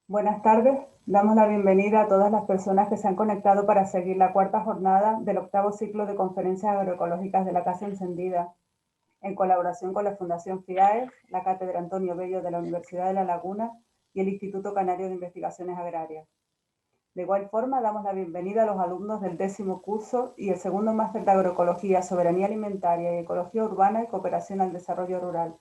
Buenas tardes. Damos la bienvenida a todas las personas que se han conectado para seguir la cuarta jornada del octavo ciclo de conferencias agroecológicas de la Casa Encendida, en colaboración con la Fundación FIAES, la Cátedra Antonio Bello de la Universidad de La Laguna y el Instituto Canario de Investigaciones Agrarias. De igual forma, damos la bienvenida a los alumnos del 10º curso y el segundo máster de Agroecología, Soberanía Alimentaria y Ecología Urbana y Cooperación al Desarrollo Rural.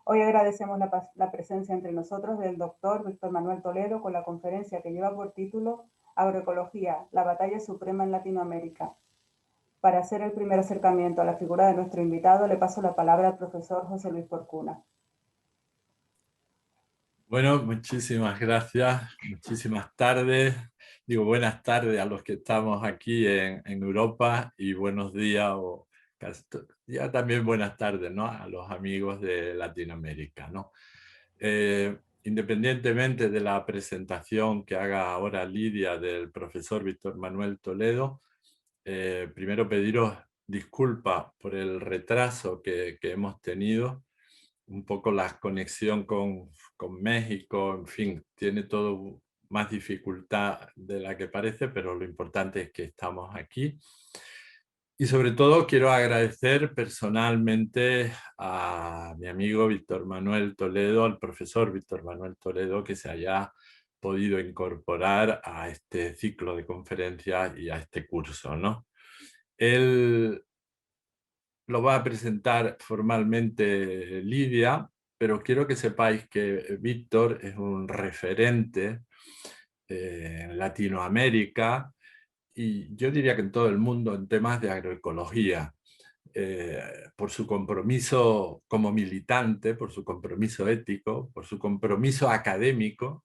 Hoy agradecemos la presencia entre nosotros del doctor Víctor Manuel Toledo con la conferencia que lleva por título Agroecología, la batalla suprema en Latinoamérica. Para hacer el primer acercamiento a la figura de nuestro invitado, le paso la palabra al profesor José Luis Porcuna. Bueno, muchísimas gracias, muchísimas tardes. Digo buenas tardes a los que estamos aquí en Europa y buenos días o ya también buenas tardes, ¿no? A los amigos de Latinoamérica, ¿no? Independientemente de la presentación que haga ahora Lidia del profesor Víctor Manuel Toledo, primero pediros disculpas por el retraso que hemos tenido. Un poco la conexión con México, en fin, tiene todo más dificultad de la que parece, pero lo importante es que estamos aquí. Y sobre todo quiero agradecer personalmente a mi amigo Víctor Manuel Toledo, al profesor Víctor Manuel Toledo, que se haya podido incorporar a este ciclo de conferencias y a este curso, ¿no? Él lo va a presentar formalmente Lidia, pero quiero que sepáis que Víctor es un referente en Latinoamérica y yo diría que en todo el mundo en temas de agroecología, por su compromiso como militante, por su compromiso ético, por su compromiso académico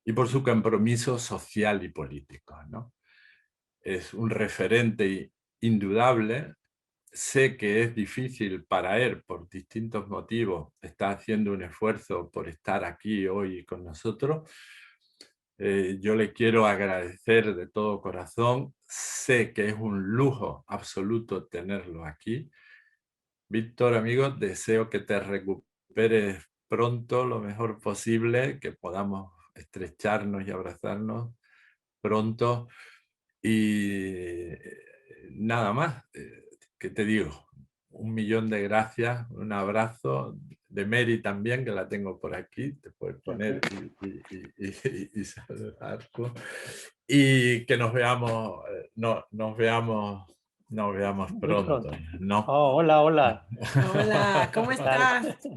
y por su compromiso social y político, ¿no? Es un referente indudable. Sé que es difícil para él por distintos motivos, está haciendo un esfuerzo por estar aquí hoy con nosotros. Yo le quiero agradecer de todo corazón, sé que es un lujo absoluto tenerlo aquí. Víctor, amigo, deseo que te recuperes pronto, lo mejor posible, que podamos estrecharnos y abrazarnos pronto. Y nada más, ¿qué te digo? Un millón de gracias, un abrazo de Mary también, que la tengo por aquí, te puedes poner y saludar. Y que nos veamos, no, nos veamos Muy pronto, pronto. ¿no? Oh, hola, hola. Hola, ¿cómo ¿Qué tal? estás?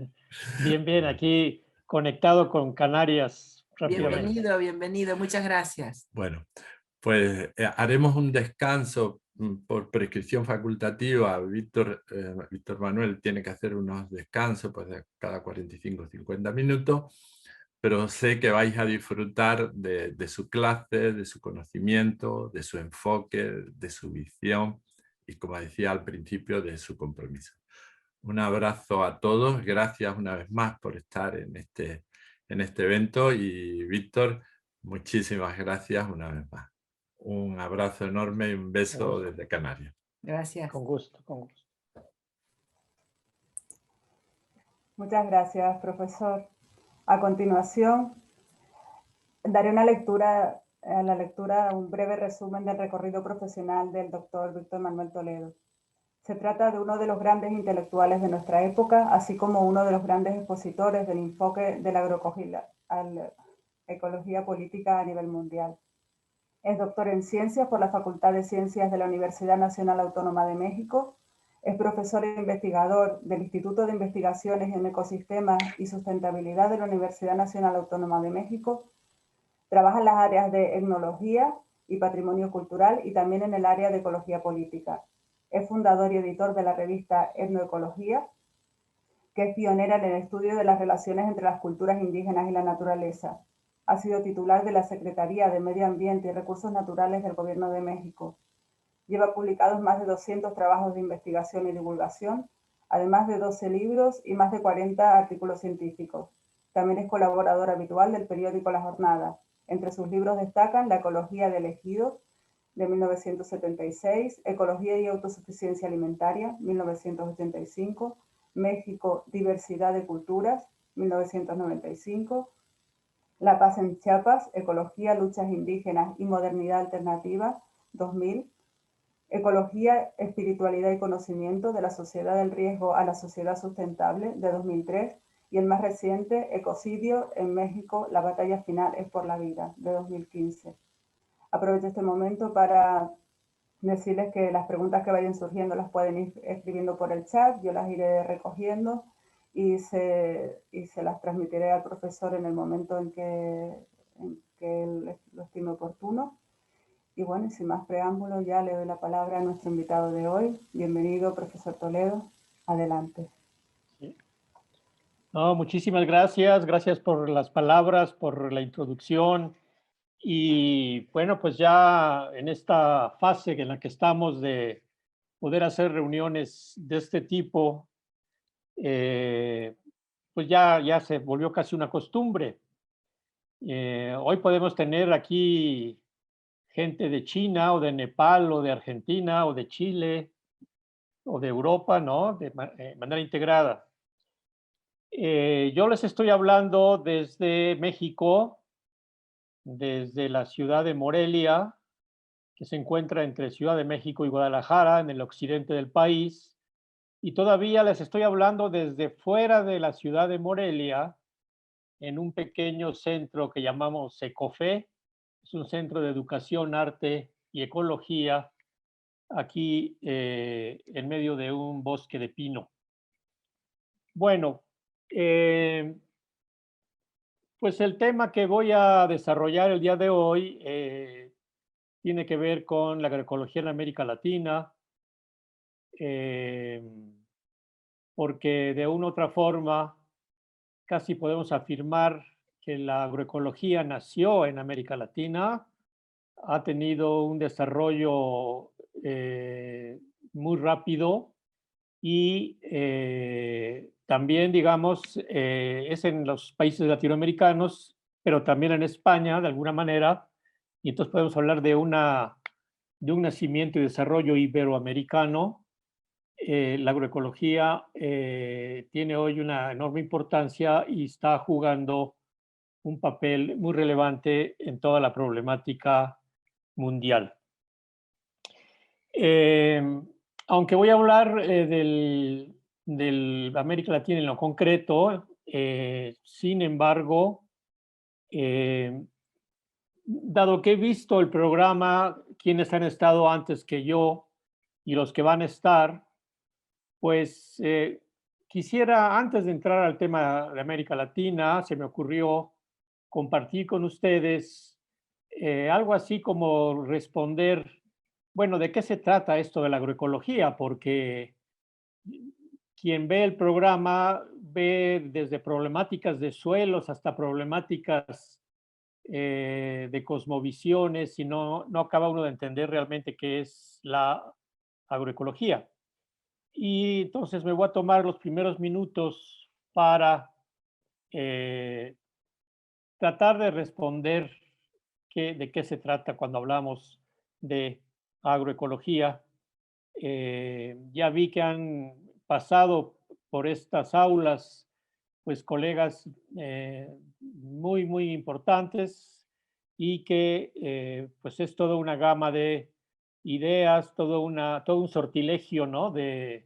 Bien, bien, aquí conectado con Canarias rápidamente. Bienvenido, bienvenido, muchas gracias. Bueno, pues haremos un descanso por prescripción facultativa. Víctor Manuel tiene que hacer unos descansos pues, de cada 45 o 50 minutos, pero sé que vais a disfrutar de su clase, de su conocimiento, de su enfoque, de su visión y, como decía al principio, de su compromiso. Un abrazo a todos, gracias una vez más por estar en este evento y Víctor, muchísimas gracias una vez más. Un abrazo enorme y un Un beso gusto. desde Canarias. Gracias. Con gusto, con gusto. Muchas gracias, profesor. A continuación, daré un breve resumen del recorrido profesional del doctor Víctor Manuel Toledo. Se trata de uno de los grandes intelectuales de nuestra época, así como uno de los grandes expositores del enfoque de la agroecología política a nivel mundial. Es doctor en Ciencias por la Facultad de Ciencias de la Universidad Nacional Autónoma de México. Es profesor e investigador del Instituto de Investigaciones en Ecosistemas y Sustentabilidad de la Universidad Nacional Autónoma de México. Trabaja en las áreas de etnología y patrimonio cultural y también en el área de ecología política. Es fundador y editor de la revista Etnoecología, que es pionera en el estudio de las relaciones entre las culturas indígenas y la naturaleza. Ha sido titular de la Secretaría de Medio Ambiente y Recursos Naturales del Gobierno de México. Lleva publicados más de 200 trabajos de investigación y divulgación, además de 12 libros y más de 40 artículos científicos. También es colaborador habitual del periódico La Jornada. Entre sus libros destacan La ecología del ejido, de 1976, Ecología y autosuficiencia alimentaria, 1985, México, diversidad de culturas, 1995, La paz en Chiapas, Ecología, Luchas Indígenas y Modernidad Alternativa, 2000. Ecología, Espiritualidad y Conocimiento, de la Sociedad del Riesgo a la Sociedad Sustentable, de 2003. Y el más reciente, Ecocidio en México, la batalla final es por la vida, de 2015. Aprovecho este momento para decirles que las preguntas que vayan surgiendo las pueden ir escribiendo por el chat, yo las iré recogiendo y se las transmitiré al profesor en el momento en que él lo estime oportuno. Y bueno, y sin más preámbulo, ya le doy la palabra a nuestro invitado de hoy. Bienvenido, profesor Toledo. Adelante. No, muchísimas gracias. Gracias por las palabras, por la introducción. Y bueno, pues ya en esta fase en la que estamos de poder hacer reuniones de este tipo, pues ya se volvió casi una costumbre. Hoy podemos tener aquí gente de China o de Nepal o de Argentina o de Chile o de Europa, ¿no? De manera integrada. Yo les estoy hablando desde México, desde la ciudad de Morelia, que se encuentra entre Ciudad de México y Guadalajara, en el occidente del país. Y todavía les estoy hablando desde fuera de la ciudad de Morelia, en un pequeño centro que llamamos Secofe. Es un centro de educación, arte y ecología, aquí en medio de un bosque de pino. Bueno, pues el tema que voy a desarrollar el día de hoy tiene que ver con la agroecología en América Latina, porque de una u otra forma casi podemos afirmar que la agroecología nació en América Latina, ha tenido un desarrollo muy rápido y también, digamos, es en los países latinoamericanos, pero también en España, de alguna manera, y entonces podemos hablar de un nacimiento y desarrollo iberoamericano. La agroecología tiene hoy una enorme importancia y está jugando un papel muy relevante en toda la problemática mundial. Aunque voy a hablar del América Latina en lo concreto, sin embargo, dado que he visto el programa, quienes han estado antes que yo y los que van a estar, pues quisiera, antes de entrar al tema de América Latina, se me ocurrió compartir con ustedes algo así como responder, bueno, ¿de qué se trata esto de la agroecología? Porque quien ve el programa ve desde problemáticas de suelos hasta problemáticas de cosmovisiones y no acaba uno de entender realmente qué es la agroecología. Y entonces me voy a tomar los primeros minutos para tratar de responder de qué se trata cuando hablamos de agroecología. Ya vi que han pasado por estas aulas pues colegas muy importantes y que pues es toda una gama de ideas, todo un sortilegio, ¿no? de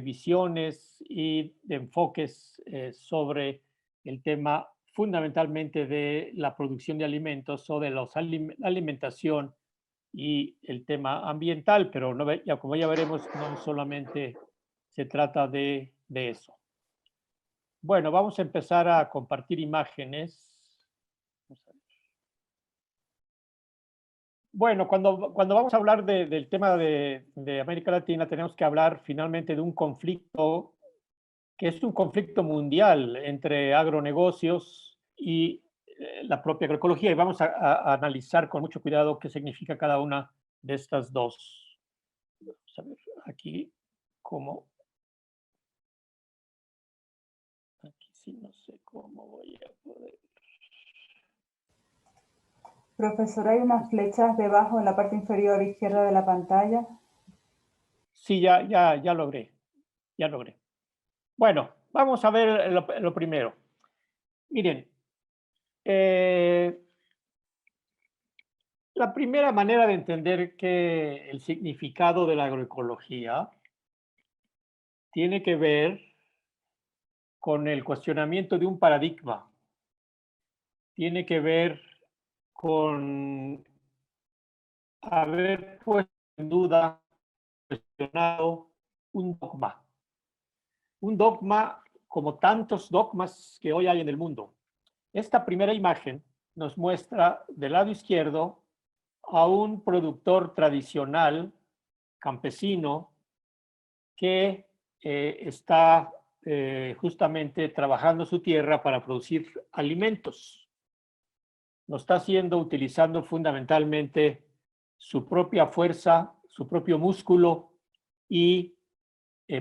visiones y de enfoques sobre el tema fundamentalmente de la producción de alimentos o de la alimentación y el tema ambiental, pero no, como ya veremos, no solamente se trata de eso. Bueno, vamos a empezar a compartir imágenes. Bueno, cuando vamos a hablar del tema de América Latina, tenemos que hablar finalmente de un conflicto que es un conflicto mundial entre agronegocios y la propia agroecología. Y vamos a analizar con mucho cuidado qué significa cada una de estas dos. Vamos a ver aquí cómo. Aquí sí no sé cómo voy a poder. Profesor, hay unas flechas debajo en la parte inferior izquierda de la pantalla. Sí, ya logré. Bueno, vamos a ver lo primero. Miren, La primera manera de entender que el significado de la agroecología tiene que ver con el cuestionamiento de un paradigma, tiene que ver con haber puesto en duda, cuestionado un dogma. Un dogma como tantos dogmas que hoy hay en el mundo. Esta primera imagen nos muestra del lado izquierdo a un productor tradicional, campesino, que está justamente trabajando su tierra para producir alimentos. Lo está haciendo utilizando fundamentalmente su propia fuerza, su propio músculo y,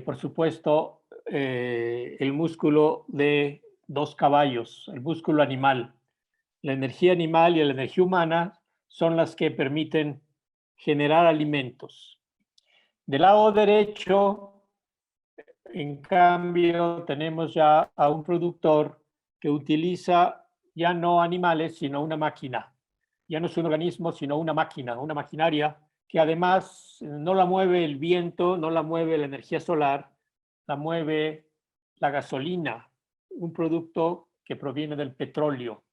por supuesto, el músculo de 2 caballos, el músculo animal. La energía animal y la energía humana son las que permiten generar alimentos. Del lado derecho, en cambio, tenemos ya a un productor que utiliza ya no animales, sino una máquina. Ya no es un organismo, sino una máquina, una maquinaria que además no la mueve el viento, no la mueve la energía solar, la mueve la gasolina, un producto que proviene del petróleo.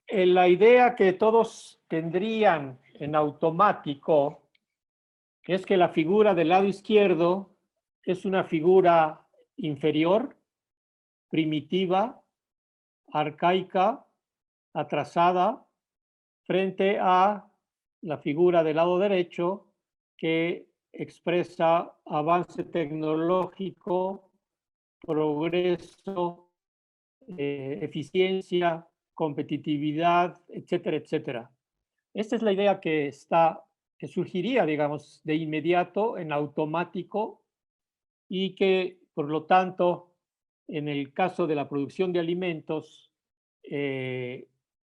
La idea que todos tendrían en automático es que la figura del lado izquierdo es una figura inferior, primitiva, arcaica, atrasada, frente a la figura del lado derecho que expresa avance tecnológico, progreso, eficiencia, competitividad, etcétera, etcétera. Esta es la idea que surgiría, digamos, de inmediato, en automático, y que, por lo tanto, en el caso de la producción de alimentos,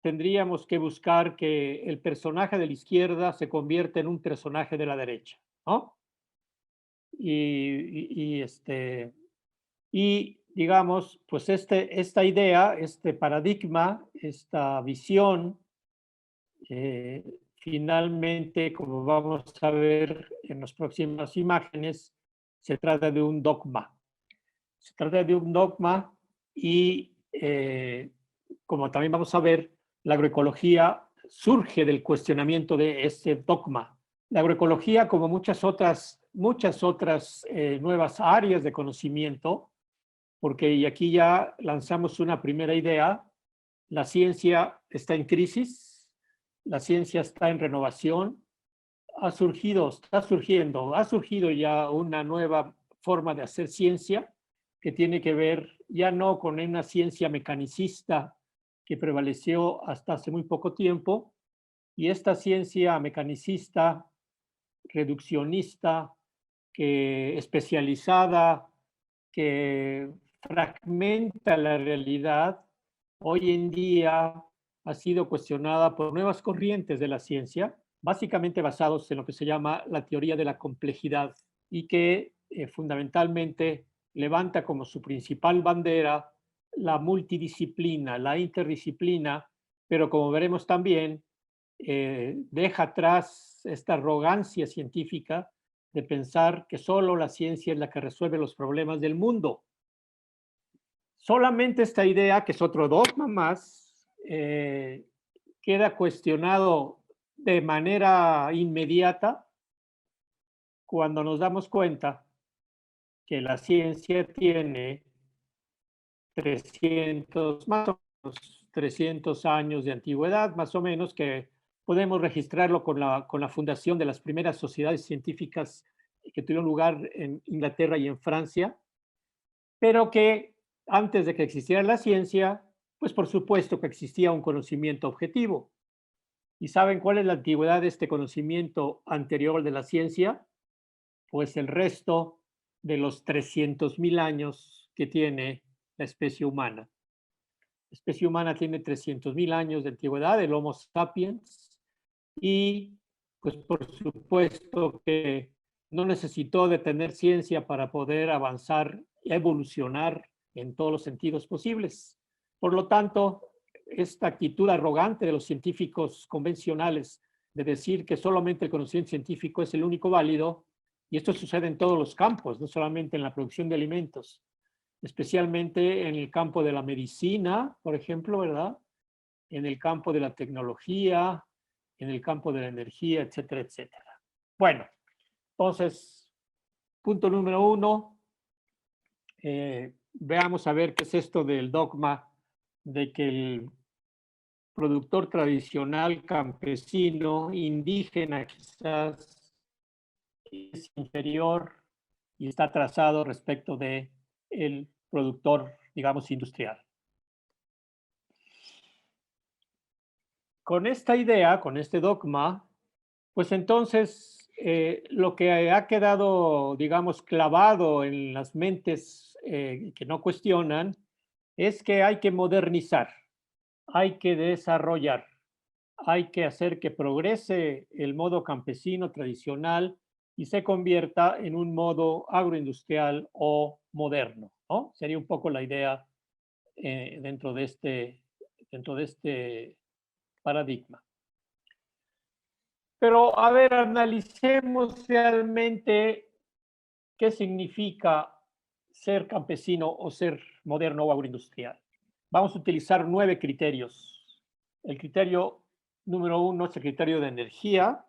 tendríamos que buscar que el personaje de la izquierda se convierta en un personaje de la derecha, ¿no? Y digamos, pues esta idea, este paradigma, esta visión, finalmente, como vamos a ver en las próximas imágenes, se trata de un dogma. Se trata de un dogma y, como también vamos a ver, la agroecología surge del cuestionamiento de ese dogma. La agroecología, como muchas otras nuevas áreas de conocimiento, porque y aquí ya lanzamos una primera idea, la ciencia está en crisis, la ciencia está en renovación, ha surgido ya una nueva forma de hacer ciencia que tiene que ver ya no con una ciencia mecanicista que prevaleció hasta hace muy poco tiempo, y esta ciencia mecanicista, reduccionista, especializada, que fragmenta la realidad, hoy en día ha sido cuestionada por nuevas corrientes de la ciencia, básicamente basados en lo que se llama la teoría de la complejidad, y que fundamentalmente levanta como su principal bandera la multidisciplina, la interdisciplina, pero como veremos también, deja atrás esta arrogancia científica de pensar que solo la ciencia es la que resuelve los problemas del mundo. Solamente esta idea, que es otro dogma más, queda cuestionado de manera inmediata cuando nos damos cuenta que la ciencia tiene 300 años de antigüedad, más o menos, que podemos registrarlo con la fundación de las primeras sociedades científicas que tuvieron lugar en Inglaterra y en Francia, pero que antes de que existiera la ciencia, pues por supuesto que existía un conocimiento objetivo. ¿Y saben cuál es la antigüedad de este conocimiento anterior de la ciencia? Pues el resto de los 300.000 años que tiene la especie humana. La especie humana tiene 300.000 años de antigüedad, el Homo sapiens, y pues por supuesto que no necesitó de tener ciencia para poder avanzar y evolucionar en todos los sentidos posibles. Por lo tanto, esta actitud arrogante de los científicos convencionales de decir que solamente el conocimiento científico es el único válido, y esto sucede en todos los campos, no solamente en la producción de alimentos, especialmente en el campo de la medicina, por ejemplo, ¿verdad? En el campo de la tecnología, en el campo de la energía, etcétera, etcétera. Bueno, entonces, punto número 1, veamos a ver qué es esto del dogma de que el productor tradicional, campesino, indígena quizás, es inferior y está atrasado respecto de el productor, digamos, industrial. Con esta idea, con este dogma, pues entonces lo que ha quedado, digamos, clavado en las mentes que no cuestionan es que hay que modernizar, hay que desarrollar, hay que hacer que progrese el modo campesino tradicional y se convierta en un modo agroindustrial o moderno, ¿no? Sería un poco la idea dentro de este paradigma. Pero, a ver, analicemos realmente qué significa ser campesino o ser moderno o agroindustrial. Vamos a utilizar 9 criterios. El criterio número 1 es el criterio de energía.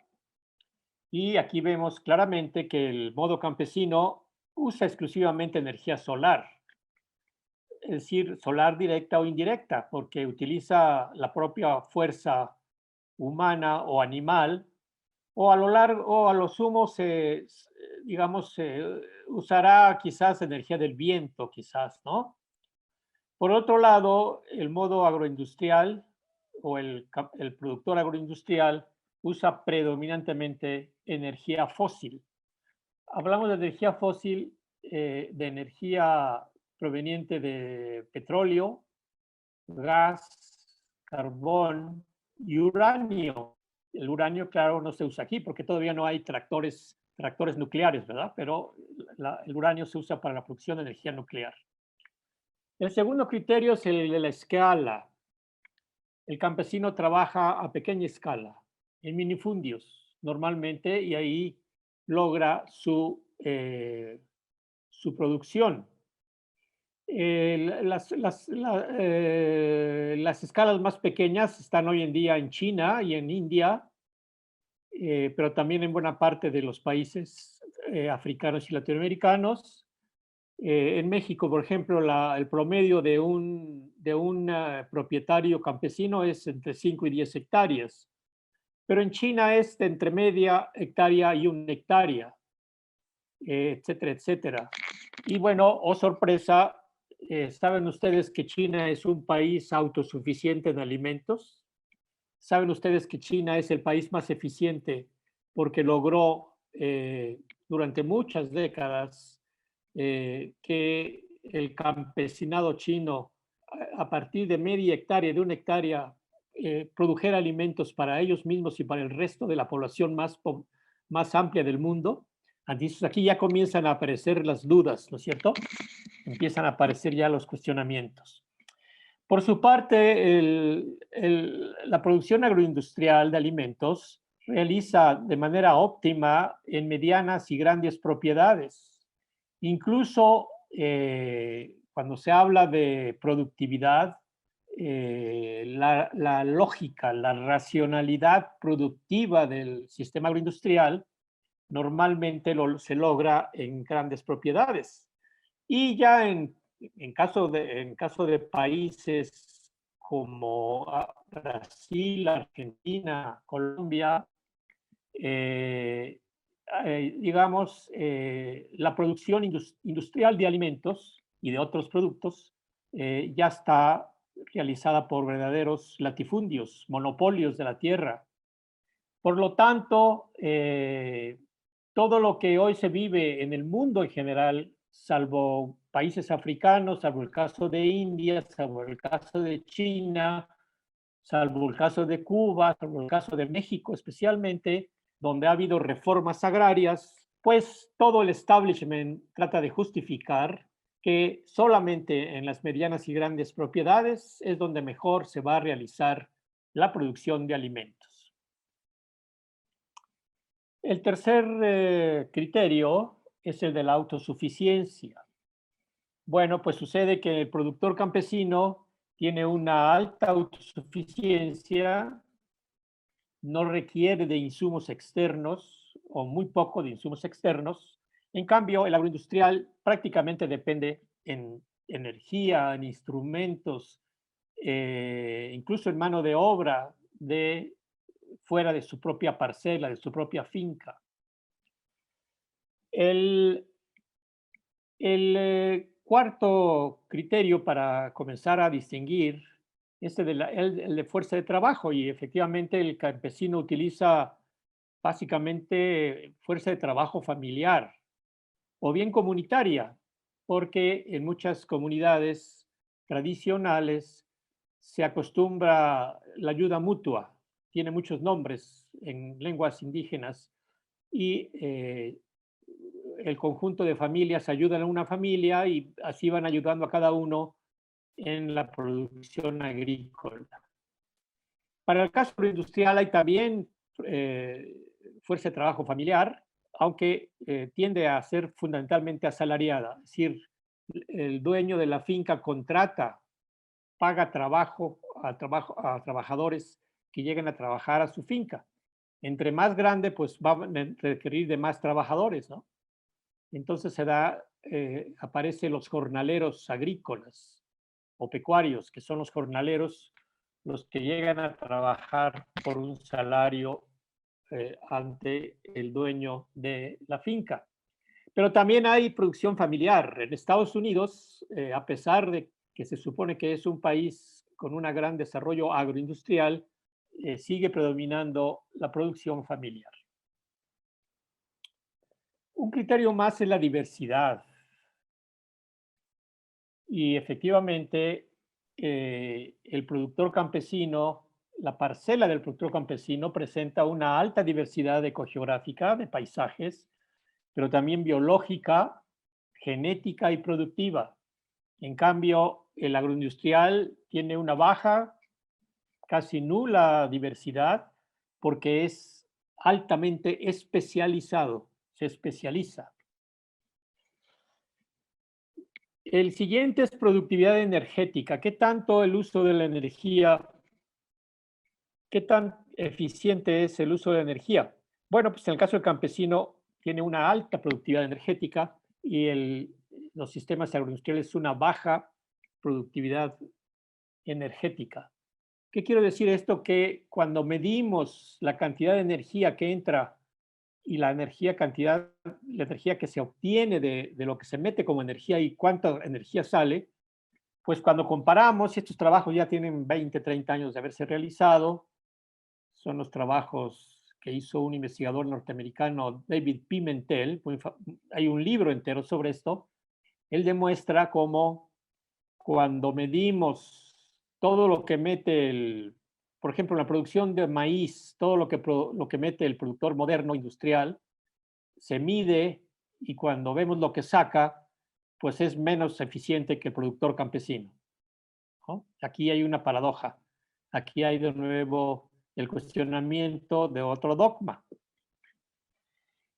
Y aquí vemos claramente que el modo campesino usa exclusivamente energía solar. Es decir, solar directa o indirecta, porque utiliza la propia fuerza humana o animal, o a lo largo, o a lo sumo digamos, usará quizás energía del viento, quizás, ¿no? Por otro lado, el modo agroindustrial o el productor agroindustrial usa predominantemente energía fósil. Hablamos de energía fósil, de energía proveniente de petróleo, gas, carbón y uranio. El uranio, claro, no se usa aquí porque todavía no hay tractores nucleares, ¿verdad? Pero el uranio se usa para la producción de energía nuclear. El segundo criterio es el de la escala. El campesino trabaja a pequeña escala, en minifundios, normalmente, y ahí logra su producción. Las escalas más pequeñas están hoy en día en China y en India, pero también en buena parte de los países africanos y latinoamericanos. En México, por ejemplo, el promedio de un propietario campesino es entre 5 y 10 hectáreas, pero en China es de entre media hectárea y 1 hectárea, etcétera, etcétera. Y bueno, oh sorpresa, ¿saben ustedes que China es un país autosuficiente en alimentos? ¿Saben ustedes que China es el país más eficiente porque logró durante muchas décadas que el campesinado chino, a partir de media hectárea, de 1 hectárea, produjera alimentos para ellos mismos y para el resto de la población más amplia del mundo? Entonces aquí ya comienzan a aparecer las dudas, ¿no es cierto? Empiezan a aparecer ya los cuestionamientos. Por su parte, la producción agroindustrial de alimentos realiza de manera óptima en medianas y grandes propiedades. Incluso cuando se habla de productividad, la lógica, la racionalidad productiva del sistema agroindustrial normalmente se logra en grandes propiedades. Y ya en caso de países como Brasil, Argentina, Colombia, digamos, la producción industrial de alimentos y de otros productos ya está realizada por verdaderos latifundios, monopolios de la tierra. Por lo tanto, todo lo que hoy se vive en el mundo en general, salvo países africanos, salvo el caso de India, salvo el caso de China, salvo el caso de Cuba, salvo el caso de México especialmente, donde ha habido reformas agrarias, pues todo el establishment trata de justificar que solamente en las medianas y grandes propiedades es donde mejor se va a realizar la producción de alimentos. El tercer criterio es el de la autosuficiencia. Bueno, pues sucede que el productor campesino tiene una alta autosuficiencia, no requiere de insumos externos o muy poco de insumos externos. En cambio, el agroindustrial prácticamente depende en energía, en instrumentos, incluso en mano de obra de fuera de su propia parcela, de su propia finca. El cuarto criterio para comenzar a distinguir es el de fuerza de trabajo, y efectivamente el campesino utiliza básicamente fuerza de trabajo familiar o bien comunitaria, porque en muchas comunidades tradicionales se acostumbra la ayuda mutua, tiene muchos nombres en lenguas indígenas, y el conjunto de familias ayudan a una familia y así van ayudando a cada uno en la producción agrícola. Para el caso industrial hay también fuerza de trabajo familiar, aunque tiende a ser fundamentalmente asalariada. Es decir, el dueño de la finca contrata, paga trabajo a trabajadores que lleguen a trabajar a su finca. Entre más grande, pues va a requerir de más trabajadores, ¿no? Entonces aparecen los jornaleros agrícolas o pecuarios, que son los jornaleros los que llegan a trabajar por un salario ante el dueño de la finca. Pero también hay producción familiar. En Estados Unidos, a pesar de que se supone que es un país con un gran desarrollo agroindustrial, sigue predominando la producción familiar. Un criterio más es la diversidad. Y efectivamente, el productor campesino, la parcela del productor campesino presenta una alta diversidad ecogeográfica de paisajes, pero también biológica, genética y productiva. En cambio, el agroindustrial tiene una baja, casi nula diversidad, porque es altamente especializado, se especializa. El siguiente es productividad energética. ¿Qué tanto el uso de la energía, qué tan eficiente es el uso de la energía? Bueno, pues en el caso del campesino tiene una alta productividad energética y los sistemas agroindustriales una baja productividad energética. ¿Qué quiero decir esto? Que cuando medimos la cantidad de energía que entra y la energía que se obtiene de lo que se mete como energía y cuánta energía sale, pues cuando comparamos, estos trabajos ya tienen 20, 30 años de haberse realizado, son los trabajos que hizo un investigador norteamericano, David Pimentel, hay un libro entero sobre esto. Él demuestra cómo cuando medimos todo lo que mete por ejemplo, la producción de maíz, todo lo que mete el productor moderno industrial, se mide y cuando vemos lo que saca, pues es menos eficiente que el productor campesino, ¿no? Aquí hay una paradoja. Aquí hay de nuevo el cuestionamiento de otro dogma.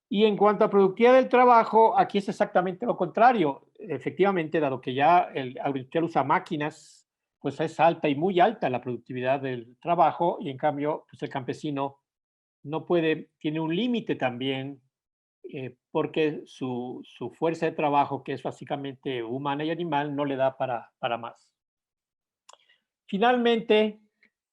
Y en cuanto a productividad del trabajo, aquí es exactamente lo contrario. Efectivamente, dado que ya el agroindustrial usa máquinas, pues es alta y muy alta la productividad del trabajo, y en cambio, pues el campesino no puede, tiene un límite también, porque su fuerza de trabajo, que es básicamente humana y animal, no le da para más. Finalmente,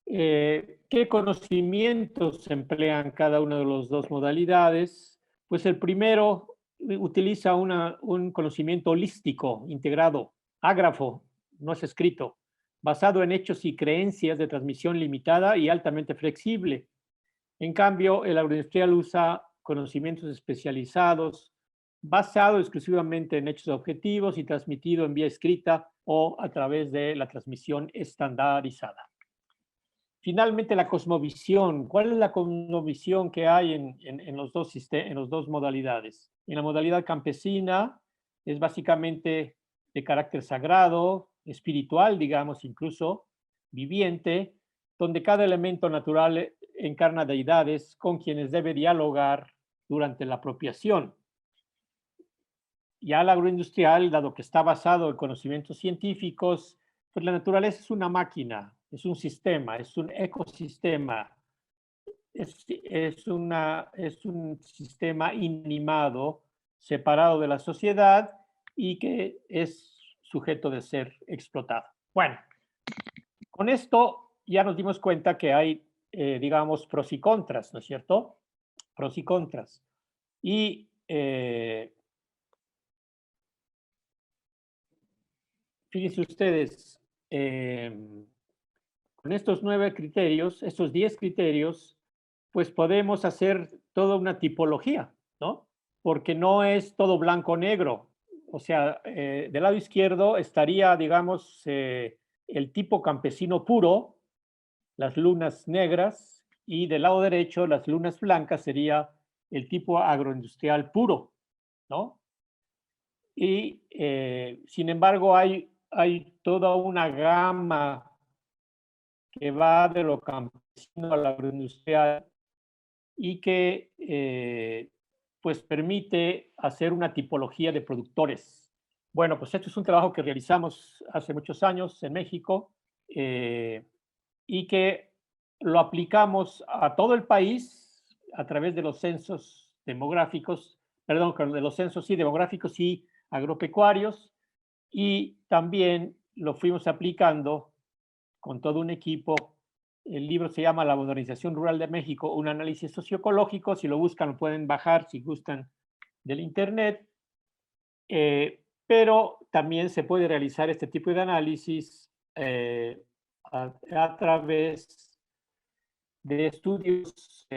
¿qué conocimientos se emplean cada una de las dos modalidades? Pues el primero utiliza un conocimiento holístico, integrado, ágrafo, no es escrito, basado en hechos y creencias de transmisión limitada y altamente flexible. En cambio, el agroindustrial usa conocimientos especializados, basado exclusivamente en hechos objetivos y transmitido en vía escrita o a través de la transmisión estandarizada. Finalmente, la cosmovisión. ¿Cuál es la cosmovisión que hay en los dos modalidades? En la modalidad campesina es básicamente de carácter sagrado, espiritual, digamos, incluso viviente, donde cada elemento natural encarna deidades con quienes debe dialogar durante la apropiación. Ya el agroindustrial, dado que está basado en conocimientos científicos, pues la naturaleza es una máquina, es un sistema, es un ecosistema, es un sistema inanimado, separado de la sociedad y que es sujeto de ser explotado. Bueno, con esto ya nos dimos cuenta que hay, digamos, pros y contras, ¿no es cierto? Pros y contras. Y fíjense ustedes, con estos 9 criterios, estos 10 criterios, pues podemos hacer toda una tipología, ¿no? Porque no es todo blanco o negro. O sea, del lado izquierdo estaría, digamos, el tipo campesino puro, las lunas negras, y del lado derecho, las lunas blancas, sería el tipo agroindustrial puro, ¿no? Y, sin embargo, hay toda una gama que va de lo campesino a lo agroindustrial y que pues permite hacer una tipología de productores. Bueno, pues esto es un trabajo que realizamos hace muchos años en México y que lo aplicamos a todo el país a través de los censos demográficos, perdón, de los censos sí, demográficos y agropecuarios, y también lo fuimos aplicando con todo un equipo. El libro se llama La Modernización Rural de México, un análisis socioecológico. Si lo buscan, lo pueden bajar si gustan del internet. Pero también se puede realizar este tipo de análisis a través de estudios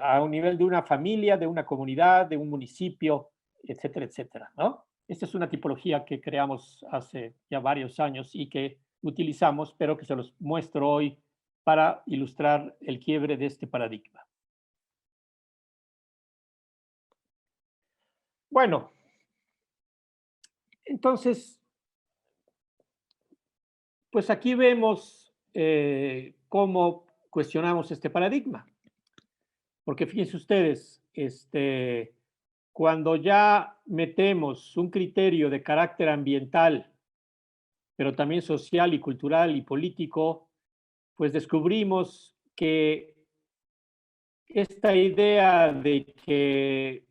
a un nivel de una familia, de una comunidad, de un municipio, etcétera, etcétera, ¿no? Esta es una tipología que creamos hace ya varios años y que utilizamos, pero que se los muestro hoy para ilustrar el quiebre de este paradigma. Bueno, entonces, pues aquí vemos cómo cuestionamos este paradigma. Porque fíjense ustedes, cuando ya metemos un criterio de carácter ambiental, pero también social y cultural y político, pues descubrimos que esta idea de que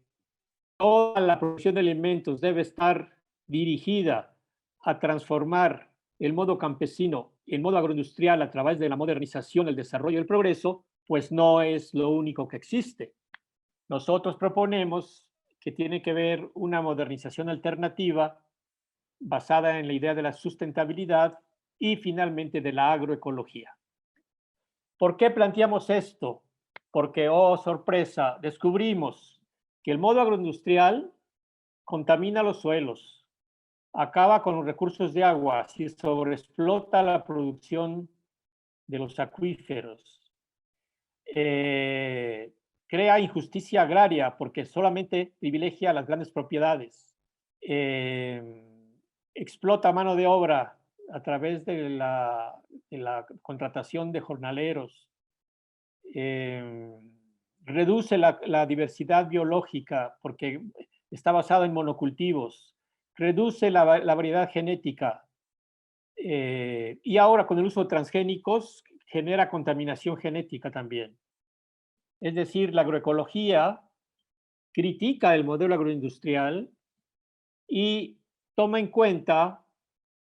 toda la producción de alimentos debe estar dirigida a transformar el modo campesino en modo agroindustrial a través de la modernización, el desarrollo y el progreso, pues no es lo único que existe. Nosotros proponemos que tiene que ver una modernización alternativa basada en la idea de la sustentabilidad y finalmente de la agroecología. ¿Por qué planteamos esto? Porque, oh sorpresa, descubrimos que el modo agroindustrial contamina los suelos, acaba con los recursos de agua, si sobreexplota la producción de los acuíferos, crea injusticia agraria porque solamente privilegia las grandes propiedades, explota mano de obra a través de la contratación de jornaleros, reduce la diversidad biológica porque está basado en monocultivos, reduce la variedad genética y ahora con el uso de transgénicos genera contaminación genética también. Es decir, la agroecología critica el modelo agroindustrial y toma en cuenta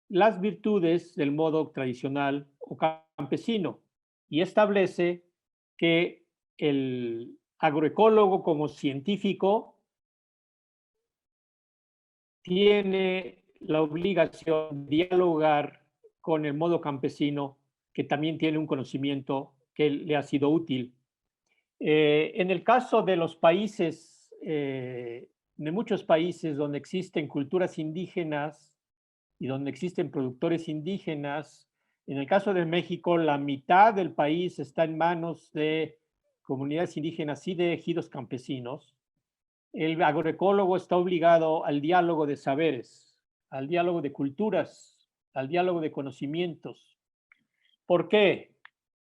las virtudes del modo tradicional o campesino y establece que el agroecólogo como científico tiene la obligación de dialogar con el modo campesino, que también tiene un conocimiento que le ha sido útil. En el caso de los países, de muchos países donde existen culturas indígenas y donde existen productores indígenas, en el caso de México, la mitad del país está en manos de comunidades indígenas y de ejidos campesinos. El agroecólogo está obligado al diálogo de saberes al diálogo de culturas, al diálogo de conocimientos. ¿Por qué?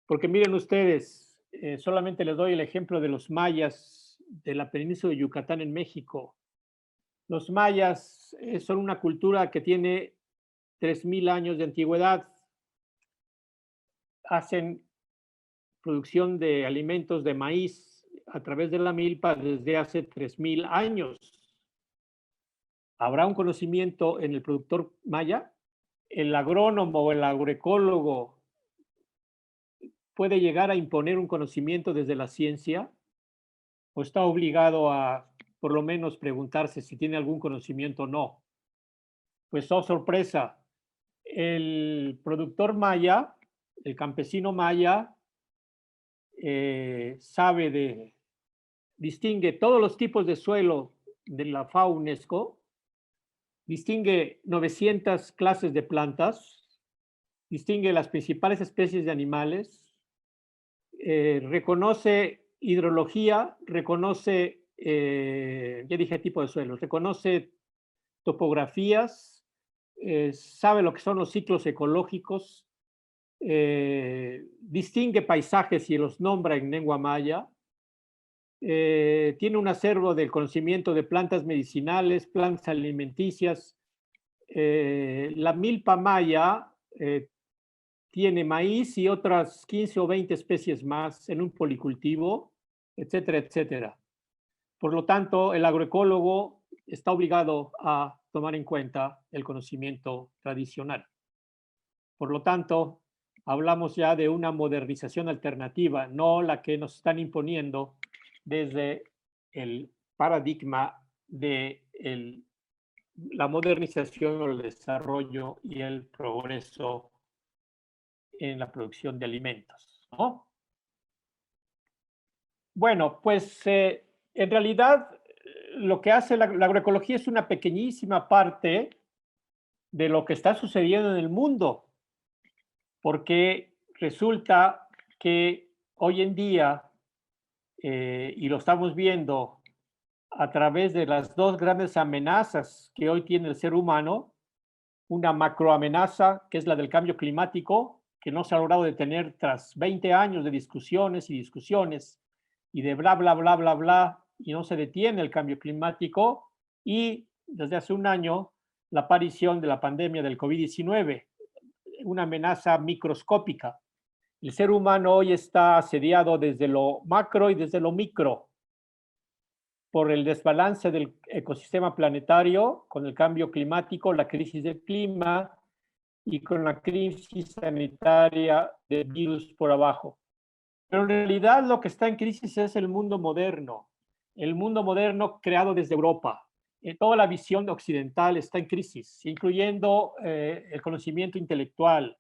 Porque miren ustedes, solamente les doy el ejemplo de los mayas de la península de Yucatán en México. Los mayas son una cultura que tiene 3000 años de antigüedad. Hacen producción de alimentos de maíz a través de la milpa desde hace 3000 años. ¿Habrá un conocimiento en el productor maya? ¿El agrónomo o el agroecólogo puede llegar a imponer un conocimiento desde la ciencia? ¿O está obligado a, por lo menos, preguntarse si tiene algún conocimiento o no? Pues, oh sorpresa, el productor maya, el campesino maya, distingue todos los tipos de suelo de la FAO UNESCO, distingue 900 clases de plantas, distingue las principales especies de animales, reconoce hidrología, reconoce, ya dije tipo de suelos, reconoce topografías, sabe lo que son los ciclos ecológicos, distingue paisajes y los nombra en lengua maya, tiene un acervo del conocimiento de plantas medicinales, plantas alimenticias. La milpa maya tiene maíz y otras 15 o 20 especies más en un policultivo, etcétera, etcétera. Por lo tanto, el agroecólogo está obligado a tomar en cuenta el conocimiento tradicional. Por lo tanto, hablamos ya de una modernización alternativa, no la que nos están imponiendo desde el paradigma de la modernización o el desarrollo y el progreso en la producción de alimentos, ¿no? Bueno, pues en realidad lo que hace la agroecología es una pequeñísima parte de lo que está sucediendo en el mundo, porque resulta que hoy en día, y lo estamos viendo a través de las dos grandes amenazas que hoy tiene el ser humano, una macroamenaza, que es la del cambio climático, que no se ha logrado detener tras 20 años de discusiones y discusiones, y de bla, bla, bla, bla, bla, y no se detiene el cambio climático, y desde hace un año, la aparición de la pandemia del COVID-19, una amenaza microscópica. El ser humano hoy está asediado desde lo macro y desde lo micro por el desbalance del ecosistema planetario, con el cambio climático, la crisis del clima y con la crisis sanitaria del virus por abajo. Pero en realidad lo que está en crisis es el mundo moderno creado desde Europa. Toda la visión occidental está en crisis, incluyendo el conocimiento intelectual.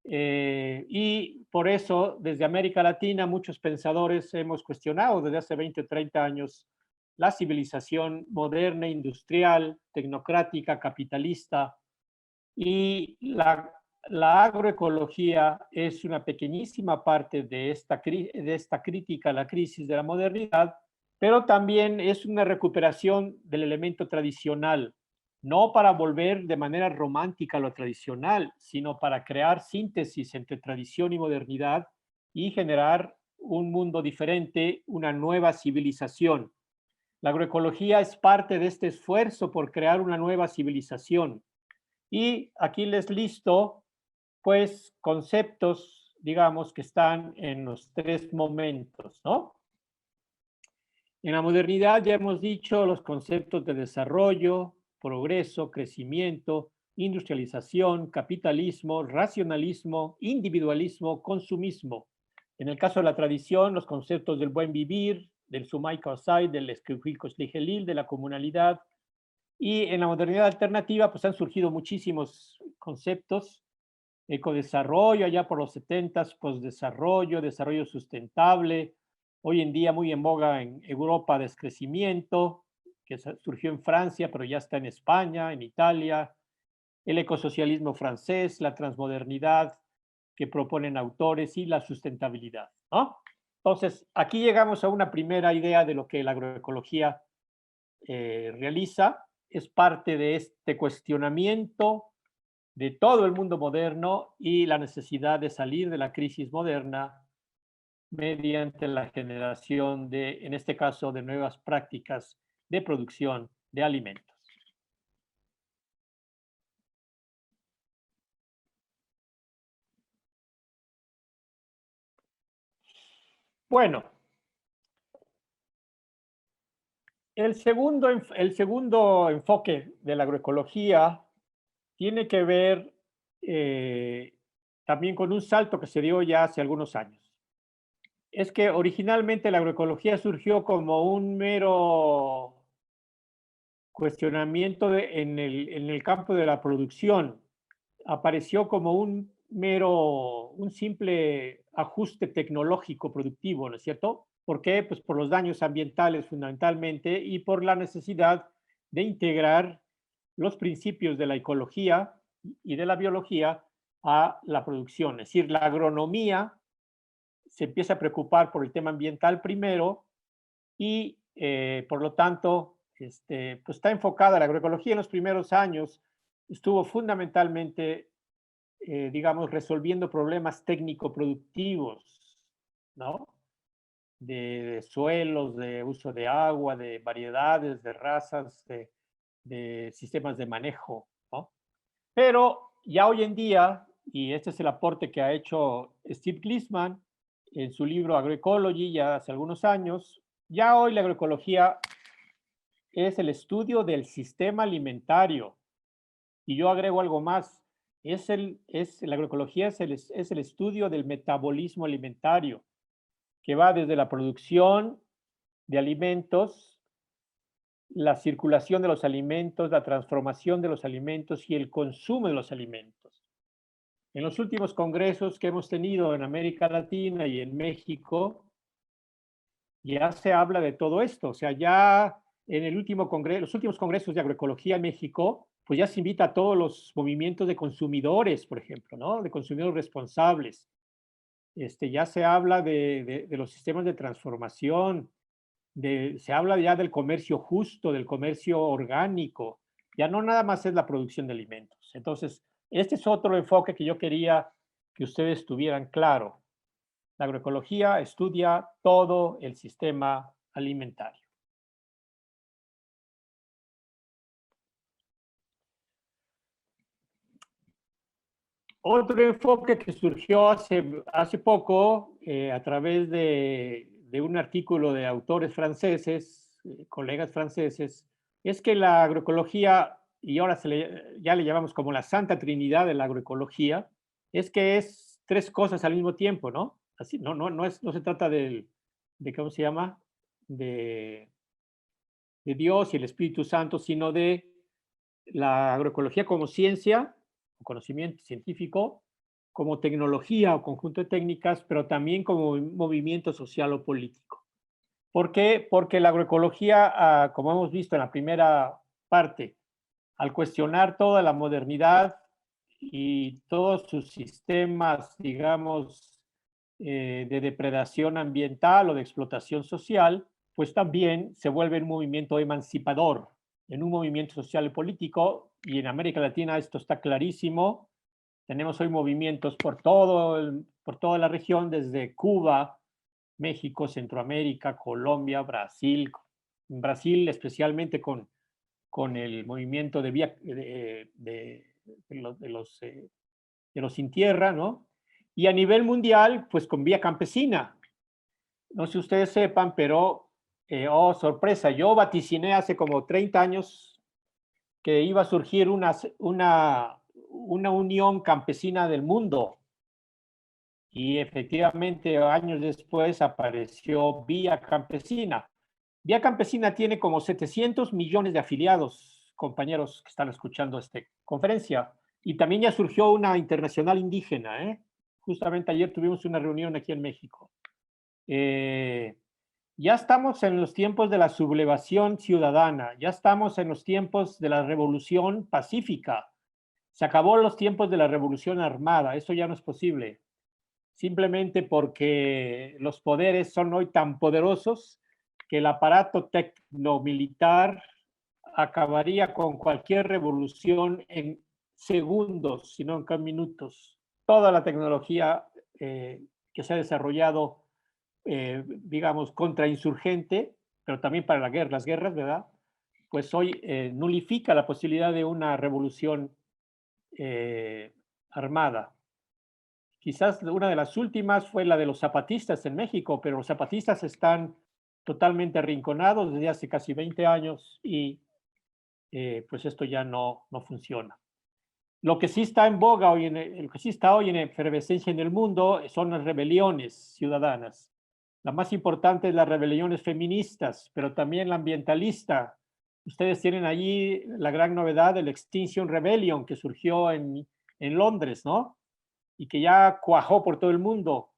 Y por eso, desde América Latina, muchos pensadores hemos cuestionado desde hace 20 o 30 años la civilización moderna, industrial, tecnocrática, capitalista. Y la agroecología es una pequeñísima parte de esta crítica a la crisis de la modernidad, pero también es una recuperación del elemento tradicional, no para volver de manera romántica a lo tradicional, sino para crear síntesis entre tradición y modernidad y generar un mundo diferente, una nueva civilización. La agroecología es parte de este esfuerzo por crear una nueva civilización. Y aquí les listo, pues, conceptos, digamos, que están en los tres momentos, ¿no? En la modernidad ya hemos dicho los conceptos de desarrollo, progreso, crecimiento, industrialización, capitalismo, racionalismo, individualismo, consumismo. En el caso de la tradición, los conceptos del buen vivir, del sumai kawsai, del esquilcuilcosligelil, de la comunalidad. Y en la modernidad alternativa, pues han surgido muchísimos conceptos: ecodesarrollo allá por los 70s, postdesarrollo, desarrollo sustentable, hoy en día muy en boga en Europa, descrecimiento, que surgió en Francia, pero ya está en España, en Italia, el ecosocialismo francés, la transmodernidad que proponen autores y la sustentabilidad, ¿no? Entonces, aquí llegamos a una primera idea de lo que la agroecología realiza. es parte de este cuestionamiento de todo el mundo moderno y la necesidad de salir de la crisis moderna mediante la generación de, en este caso, de nuevas prácticas de producción de alimentos. Bueno, el segundo enfoque de la agroecología tiene que ver también con un salto que se dio ya hace algunos años. Es que originalmente la agroecología surgió como un mero cuestionamiento en el campo de la producción. Apareció como un simple ajuste tecnológico productivo, ¿no es cierto? ¿Por qué? Pues por los daños ambientales fundamentalmente y por la necesidad de integrar los principios de la ecología y de la biología a la producción. Es decir, la agronomía se empieza a preocupar por el tema ambiental primero y por lo tanto pues está enfocada la agroecología en los primeros años, estuvo fundamentalmente, digamos, resolviendo problemas técnico-productivos, ¿no? De suelos, de uso de agua, de variedades, de razas, de sistemas de manejo, ¿no? Pero ya hoy en día, y este es el aporte que ha hecho Steve Gliessman en su libro Agroecology ya hace algunos años, ya hoy la agroecología es el estudio del sistema alimentario. Y yo agrego algo más, la agroecología es el estudio del metabolismo alimentario, que va desde la producción de alimentos, la circulación de los alimentos, la transformación de los alimentos y el consumo de los alimentos. En los últimos congresos que hemos tenido en América Latina y en México, ya se habla de todo esto. O sea, ya en los últimos congresos de agroecología en México, pues ya se invita a todos los movimientos de consumidores, por ejemplo, ¿no? De consumidores responsables. Ya se habla de los sistemas de transformación, se habla ya del comercio justo, del comercio orgánico. Ya no nada más es la producción de alimentos. Entonces, este es otro enfoque que yo quería que ustedes tuvieran claro. La agroecología estudia todo el sistema alimentario. Otro enfoque que surgió hace poco a través de un artículo de autores franceses, colegas franceses, es que la agroecología, y ahora ya le llamamos como la Santa Trinidad de la agroecología, es que es tres cosas al mismo tiempo, ¿no? Así, no se trata ¿cómo se llama? De Dios y el Espíritu Santo, sino de la agroecología como ciencia, conocimiento científico, como tecnología o conjunto de técnicas, pero también como movimiento social o político. ¿Por qué? Porque la agroecología, como hemos visto en la primera parte, al cuestionar toda la modernidad y todos sus sistemas, digamos, de depredación ambiental o de explotación social, pues también se vuelve un movimiento emancipador, en un movimiento social y político, y en América Latina esto está clarísimo. Tenemos hoy movimientos por toda la región, desde Cuba, México, Centroamérica, Colombia, Brasil. En Brasil, especialmente con el movimiento de los sin tierra, ¿no? Y a nivel mundial, pues con Vía Campesina. No sé si ustedes sepan, pero, oh, sorpresa, yo vaticiné hace como 30 años que iba a surgir una unión campesina del mundo. Y efectivamente, años después apareció Vía Campesina. Vía Campesina tiene como 700 millones de afiliados, compañeros que están escuchando esta conferencia. Y también ya surgió una internacional indígena, ¿eh? Justamente ayer tuvimos una reunión aquí en México. Ya estamos en los tiempos de la sublevación ciudadana, ya estamos en los tiempos de la revolución pacífica. Se acabó los tiempos de la revolución armada, eso ya no es posible. Simplemente porque los poderes son hoy tan poderosos que el aparato tecnomilitar acabaría con cualquier revolución en segundos, sino en minutos. Toda la tecnología que se ha desarrollado, digamos, contrainsurgente, pero también para las guerras, ¿verdad? Pues hoy nulifica la posibilidad de una revolución armada. Quizás una de las últimas fue la de los zapatistas en México, pero los zapatistas están totalmente arrinconados desde hace casi 20 años y pues esto ya no funciona. Lo que sí está en boga hoy, lo que sí está hoy en efervescencia en el mundo son las rebeliones ciudadanas. La más importante es las rebeliones feministas, pero también la ambientalista. Ustedes tienen allí la gran novedad del Extinction Rebellion que surgió en Londres, ¿no? Y que ya cuajó por todo el mundo.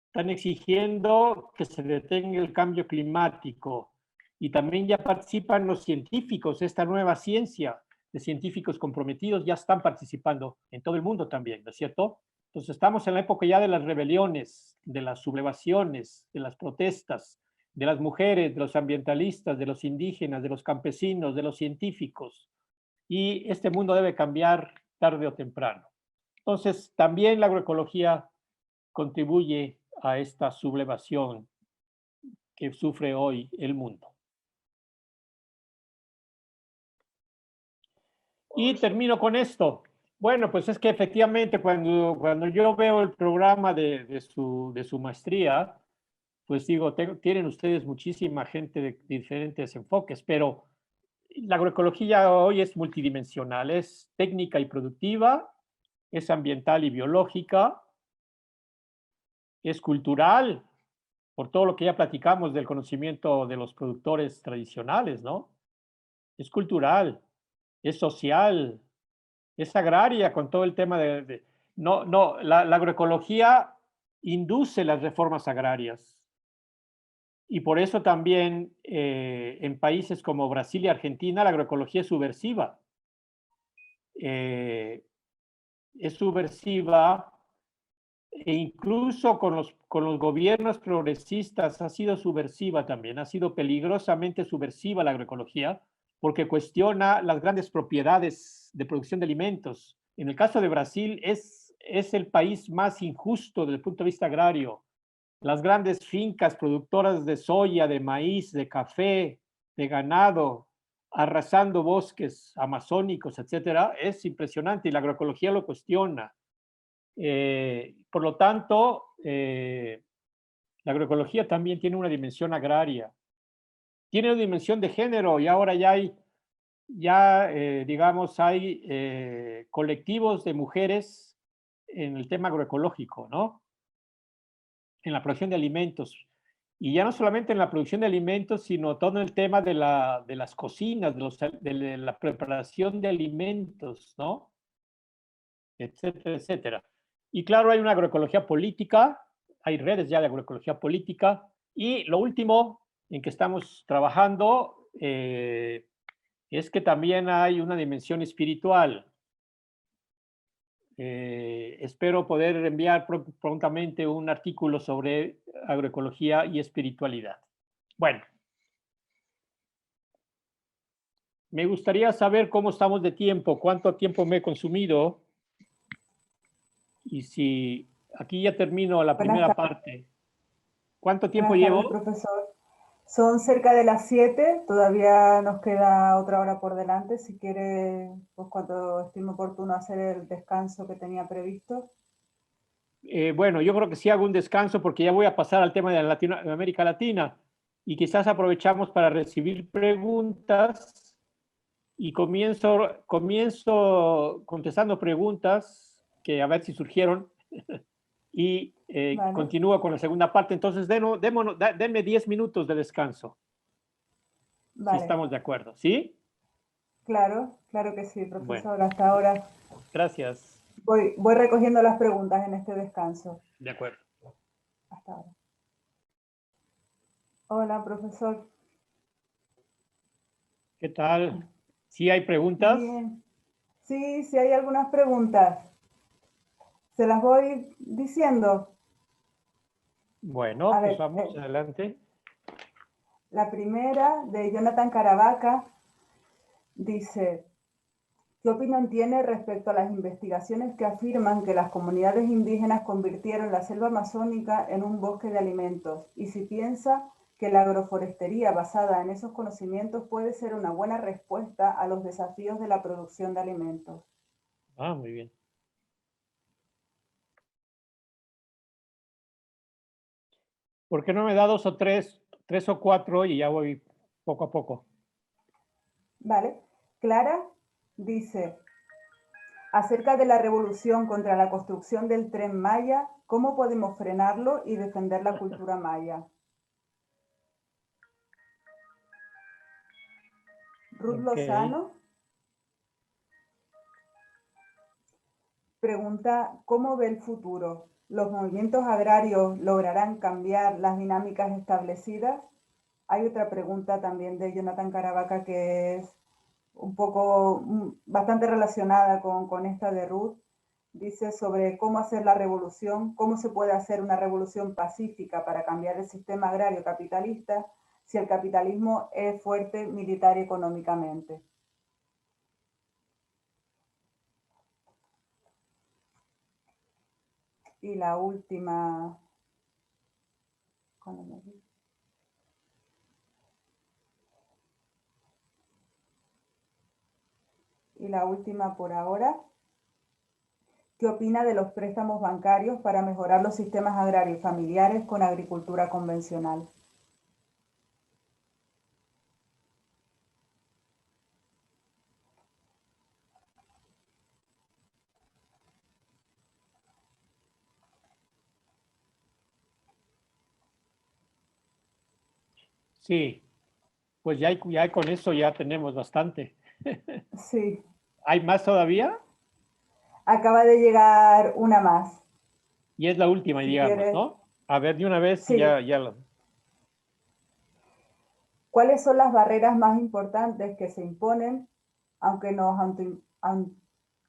Están exigiendo que se detenga el cambio climático. Y también ya participan los científicos, esta nueva ciencia de científicos comprometidos ya están participando en todo el mundo también, ¿no es cierto? Entonces estamos en la época ya de las rebeliones, de las sublevaciones, de las protestas, de las mujeres, de los ambientalistas, de los indígenas, de los campesinos, de los científicos. Y este mundo debe cambiar tarde o temprano. Entonces también la agroecología contribuye a esta sublevación que sufre hoy el mundo. Y termino con esto. Bueno, pues es que efectivamente cuando yo veo el programa de su maestría, pues digo, tienen ustedes muchísima gente de diferentes enfoques, pero la agroecología hoy es multidimensional, es técnica y productiva, es ambiental y biológica, es cultural, por todo lo que ya platicamos del conocimiento de los productores tradicionales, ¿no? Es cultural, es social, es agraria con todo el tema la agroecología induce las reformas agrarias. Y por eso también en países como Brasil y Argentina la agroecología es subversiva. Es subversiva e incluso con los gobiernos progresistas ha sido subversiva también, ha sido peligrosamente subversiva la agroecología porque cuestiona las grandes propiedades de producción de alimentos. En el caso de Brasil es el país más injusto desde el punto de vista agrario. Las grandes fincas productoras de soya, de maíz, de café, de ganado, arrasando bosques amazónicos, etcétera, es impresionante y la agroecología lo cuestiona. Por lo tanto, la agroecología también tiene una dimensión agraria, tiene una dimensión de género y ahora ya hay, digamos, hay colectivos de mujeres en el tema agroecológico, ¿no? En la producción de alimentos. Y ya no solamente en la producción de alimentos, sino todo el tema de las cocinas, de la preparación de alimentos, ¿no? Etcétera, etcétera. Y claro, hay una agroecología política, hay redes ya de agroecología política. Y lo último en que estamos trabajando es que también hay una dimensión espiritual. Espero poder enviar prontamente un artículo sobre agroecología y espiritualidad. Bueno, me gustaría saber cómo estamos de tiempo, cuánto tiempo me he consumido y si aquí ya termino la primera parte. ¿Cuánto tiempo llevo? Buenas tardes, profesor. Son cerca de las 7, todavía nos queda otra hora por delante. Si quiere, pues cuando estime oportuno hacer el descanso que tenía previsto. Bueno, yo creo que sí hago un descanso porque ya voy a pasar al tema de América Latina y quizás aprovechamos para recibir preguntas y comienzo contestando preguntas que a ver si surgieron y Vale. continúo con la segunda parte. Entonces, denme 10 minutos de descanso, Vale. si estamos de acuerdo, ¿sí? Claro, claro que sí, profesor. Bueno, hasta ahora. Gracias. Voy recogiendo las preguntas en este descanso. De acuerdo. Hasta ahora. Hola, profesor. ¿Qué tal? ¿Sí hay preguntas? Bien. Sí, sí hay algunas preguntas. Se las voy diciendo. Bueno, A pues ver, vamos adelante. La primera, de Jonathan Caravaca, dice, ¿qué opinión tiene respecto a las investigaciones que afirman que las comunidades indígenas convirtieron la selva amazónica en un bosque de alimentos? Y si piensa que la agroforestería basada en esos conocimientos puede ser una buena respuesta a los desafíos de la producción de alimentos. Ah, muy bien. ¿Por qué no me da 2 o 3, 3 o 4 y ya voy poco a poco? ¿Vale? Clara dice, acerca de la revolución contra la construcción del Tren Maya, ¿cómo podemos frenarlo y defender la cultura maya? Ruth Lozano pregunta, ¿cómo ve el futuro? ¿Los movimientos agrarios lograrán cambiar las dinámicas establecidas? Hay otra pregunta también de Jonathan Caravaca que es un poco, bastante relacionada con esta de Ruth. Dice sobre cómo hacer la revolución, cómo se puede hacer una revolución pacífica para cambiar el sistema agrario capitalista si el capitalismo es fuerte militar y económicamente. Y la última, por ahora, ¿qué opina de los préstamos bancarios para mejorar los sistemas agrarios familiares con agricultura convencional? Sí, pues ya con eso ya tenemos bastante. Sí. ¿Hay más todavía? Acaba de llegar una más. Y es la última, Si digamos, quieres. ¿no? A ver, de una vez Sí. ya ¿Cuáles son las barreras más importantes que se imponen, aunque nos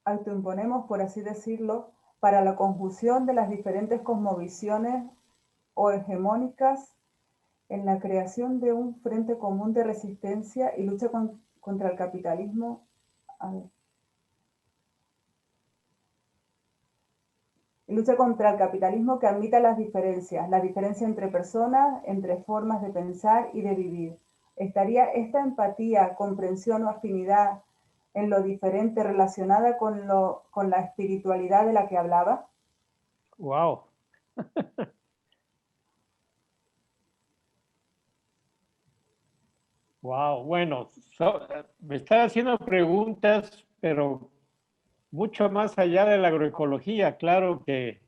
autoimponemos, por así decirlo, para la conjunción de las diferentes cosmovisiones o hegemónicas en la creación de un frente común de resistencia y lucha contra el capitalismo? Y lucha contra el capitalismo que admita las diferencias, la diferencia entre personas, entre formas de pensar y de vivir. ¿Estaría esta empatía, comprensión o afinidad en lo diferente relacionada con la espiritualidad de la que hablaba? Wow. Wow, bueno, me están haciendo preguntas, pero mucho más allá de la agroecología. Claro que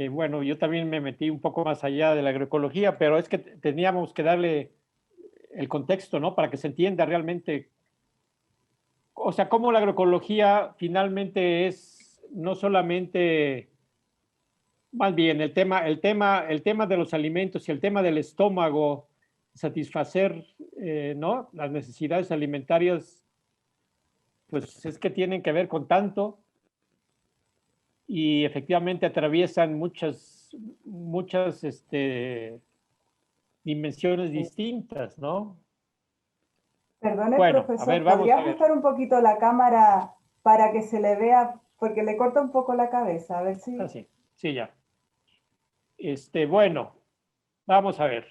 bueno, yo también me metí un poco más allá de la agroecología, pero es que teníamos que darle el contexto, ¿no? Para que se entienda realmente, o sea, cómo la agroecología finalmente es no solamente, más bien el tema de los alimentos y el tema del estómago, satisfacer, ¿no? Las necesidades alimentarias, pues es que tienen que ver con tanto y efectivamente atraviesan muchas dimensiones distintas, ¿no? Perdone, Bueno, a ver, profesor, vamos ¿podría a ver. ajustar un poquito la cámara para que se le vea? Porque le corta un poco la cabeza, a ver si... Ah, sí, sí, ya. Bueno, vamos a ver.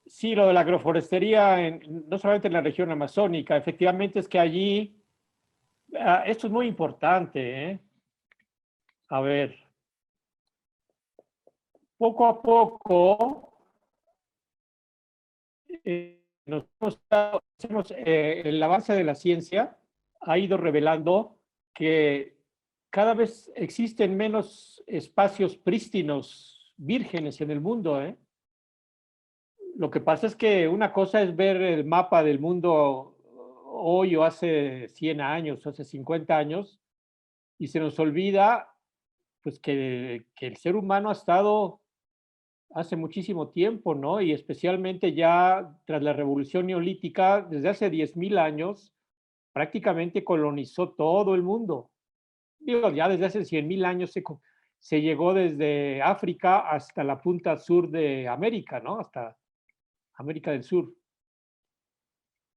Sí, lo de la agroforestería, no solamente en la región amazónica, efectivamente es que allí, esto es muy importante, ¿eh? A ver, poco a poco, el avance de la ciencia ha ido revelando que cada vez existen menos espacios prístinos, vírgenes en el mundo, ¿eh? Lo que pasa es que una cosa es ver el mapa del mundo hoy o hace 100 años, hace 50 años, y se nos olvida pues que el ser humano ha estado hace muchísimo tiempo, ¿no? Y especialmente ya tras la revolución neolítica, desde hace 10.000 años, prácticamente colonizó todo el mundo. Digo, ya desde hace 100.000 años se llegó desde África hasta la punta sur de América, ¿no? Hasta América del Sur.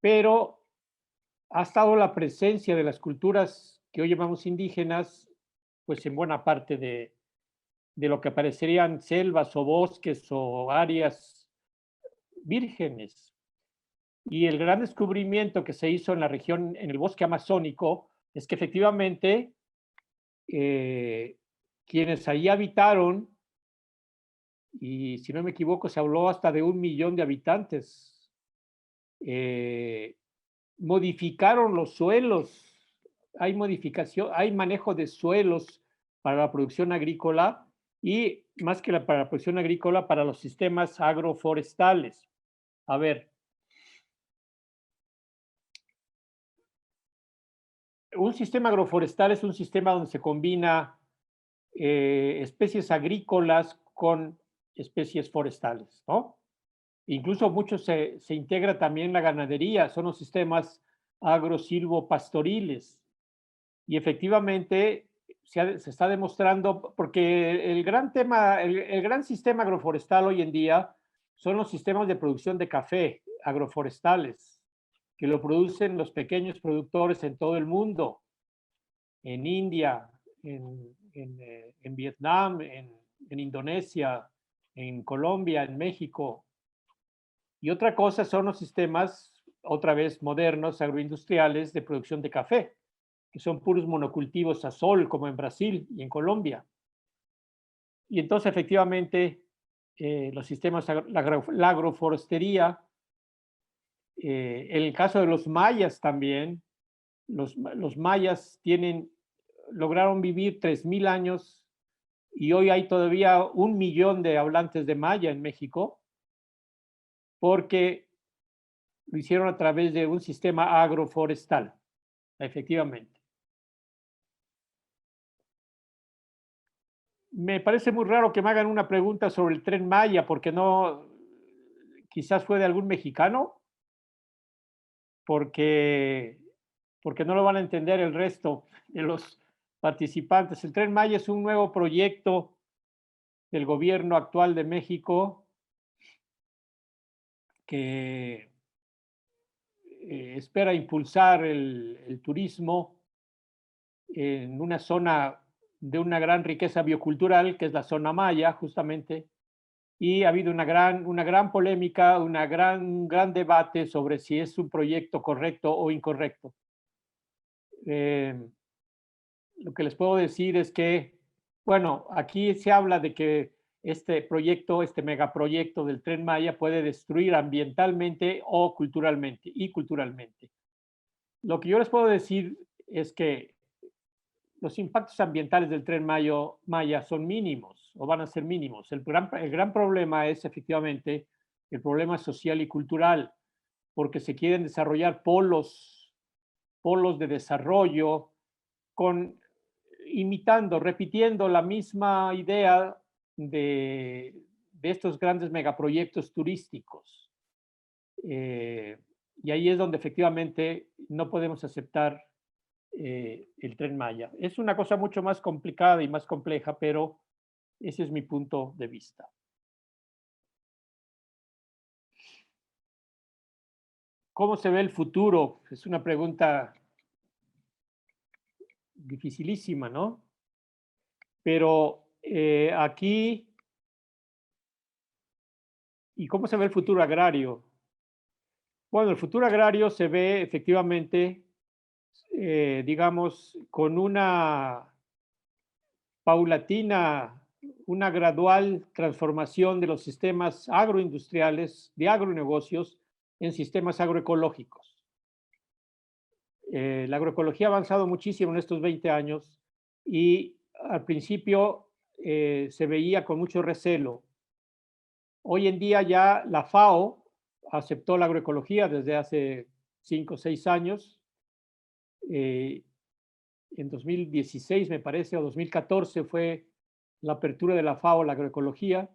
pero ha estado la presencia de las culturas que hoy llamamos indígenas, pues en buena parte de lo que parecerían selvas o bosques o áreas vírgenes. Y el gran descubrimiento que se hizo en la región, en el bosque amazónico, es que efectivamente quienes ahí habitaron, y si no me equivoco, se habló hasta de 1 millón de habitantes, modificaron los suelos. Hay modificación, hay manejo de suelos para la producción agrícola y más que para la producción agrícola, para los sistemas agroforestales. A ver, un sistema agroforestal es un sistema donde se combina especies agrícolas con especies forestales, ¿no? Incluso mucho se integra también la ganadería, son los sistemas agro-silvopastoriles. Y efectivamente se está demostrando, porque el gran tema, el gran sistema agroforestal hoy en día son los sistemas de producción de café agroforestales, que lo producen los pequeños productores en todo el mundo, en India, en Vietnam, en Indonesia, en Colombia, en México. Y otra cosa son los sistemas, otra vez modernos, agroindustriales de producción de café, que son puros monocultivos a sol, como en Brasil y en Colombia. Y entonces, efectivamente, los sistemas, la agroforestería, en el caso de los mayas también, los mayas lograron vivir 3,000 años y hoy hay todavía 1 millón de hablantes de maya en México, porque lo hicieron a través de un sistema agroforestal, efectivamente. Me parece muy raro que me hagan una pregunta sobre el Tren Maya, porque no, quizás fue de algún mexicano, porque no lo van a entender el resto de los participantes. El Tren Maya es un nuevo proyecto del gobierno actual de México que espera impulsar el turismo en una zona de una gran riqueza biocultural, que es la zona maya, justamente, y ha habido una gran polémica, un gran debate sobre si es un proyecto correcto o incorrecto. Lo que les puedo decir es que, bueno, aquí se habla de que este proyecto, este megaproyecto del Tren Maya puede destruir ambientalmente o culturalmente, y culturalmente. Lo que yo les puedo decir es que los impactos ambientales del Tren Maya son mínimos o van a ser mínimos. El gran problema es efectivamente el problema social y cultural, porque se quieren desarrollar polos de desarrollo repitiendo la misma idea de estos grandes megaproyectos turísticos. Y ahí es donde efectivamente no podemos aceptar el Tren Maya. Es una cosa mucho más complicada y más compleja, pero ese es mi punto de vista. ¿Cómo se ve el futuro? Es una pregunta dificilísima, ¿no? Pero aquí, ¿y cómo se ve el futuro agrario? Bueno, el futuro agrario se ve efectivamente, digamos, con una paulatina, una gradual transformación de los sistemas agroindustriales, de agronegocios, en sistemas agroecológicos. La agroecología ha avanzado muchísimo en estos 20 años y al principio se veía con mucho recelo. Hoy en día ya la FAO aceptó la agroecología desde hace 5 o 6 años. En 2016, me parece, o 2014 fue la apertura de la FAO a la agroecología.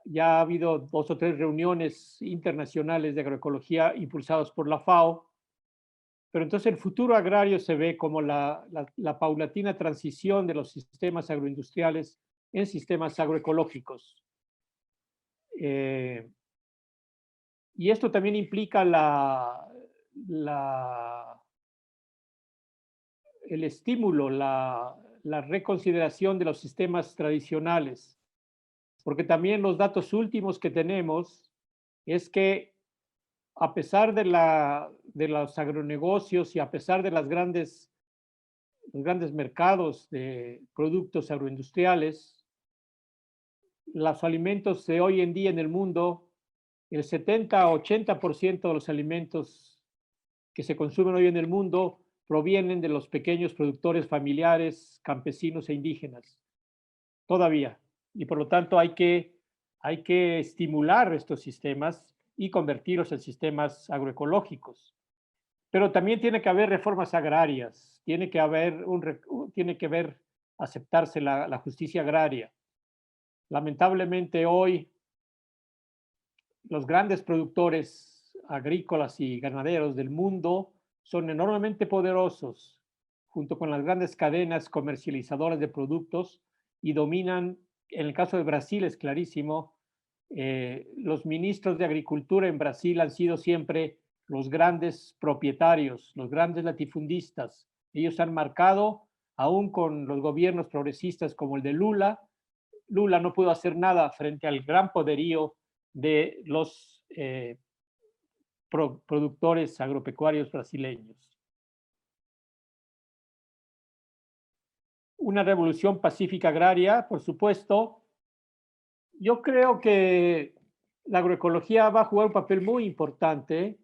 Ya ha habido 2 o 3 reuniones internacionales de agroecología impulsadas por la FAO. Pero entonces el futuro agrario se ve como la paulatina transición de los sistemas agroindustriales en sistemas agroecológicos. Y esto también implica el estímulo, la reconsideración de los sistemas tradicionales, porque también los datos últimos que tenemos es que a pesar de los agronegocios y a pesar de los grandes mercados de productos agroindustriales, los alimentos de hoy en día en el mundo, el 70-80% de los alimentos que se consumen hoy en el mundo provienen de los pequeños productores familiares, campesinos e indígenas, todavía. Y por lo tanto hay que estimular estos sistemas y convertirlos en sistemas agroecológicos. Pero también tiene que haber reformas agrarias, tiene que aceptarse la justicia agraria. Lamentablemente hoy los grandes productores agrícolas y ganaderos del mundo son enormemente poderosos, junto con las grandes cadenas comercializadoras de productos, y dominan, en el caso de Brasil es clarísimo, los ministros de Agricultura en Brasil han sido siempre los grandes propietarios, los grandes latifundistas. Ellos han marcado, aún con los gobiernos progresistas como el de Lula. Lula no pudo hacer nada frente al gran poderío de los productores agropecuarios brasileños. Una revolución pacífica agraria, por supuesto. Yo creo que la agroecología va a jugar un papel muy importante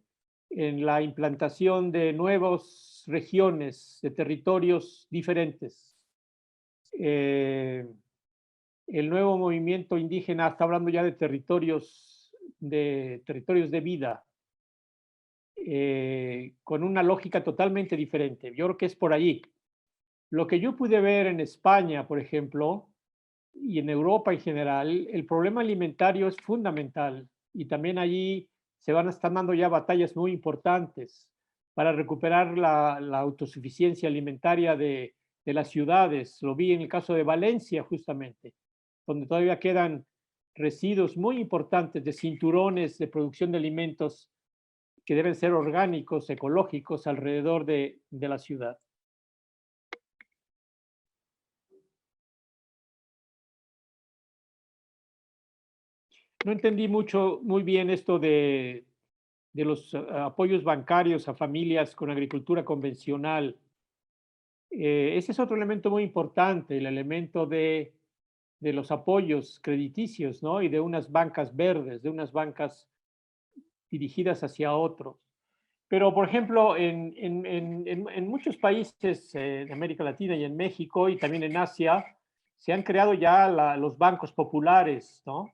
en la implantación de nuevas regiones, de territorios diferentes. El nuevo movimiento indígena está hablando ya de territorios de vida, con una lógica totalmente diferente. Yo creo que es por allí. Lo que yo pude ver en España, por ejemplo, y en Europa en general, el problema alimentario es fundamental, y también allí están dando ya batallas muy importantes para recuperar la autosuficiencia alimentaria de las ciudades. Lo vi en el caso de Valencia, justamente, donde todavía quedan residuos muy importantes de cinturones de producción de alimentos que deben ser orgánicos, ecológicos, alrededor de la ciudad. No entendí muy bien esto de los apoyos bancarios a familias con agricultura convencional. Ese es otro elemento muy importante, el elemento de los apoyos crediticios, ¿no? Y de unas bancas verdes, de unas bancas dirigidas hacia otros. Pero, por ejemplo, en muchos países de América Latina y en México y también en Asia, se han creado ya los bancos populares, ¿no?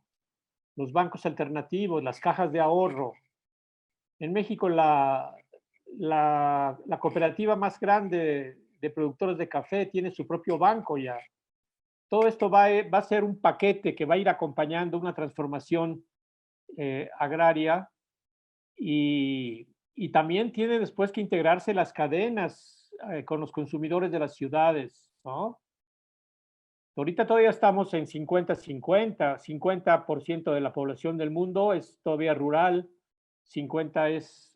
Los bancos alternativos, las cajas de ahorro. En México, la cooperativa más grande de productores de café tiene su propio banco ya. Todo esto va a ser un paquete que va a ir acompañando una transformación agraria, y también tiene después que integrarse las cadenas con los consumidores de las ciudades, ¿no? Ahorita todavía estamos en 50-50, 50% de la población del mundo es todavía rural, 50 es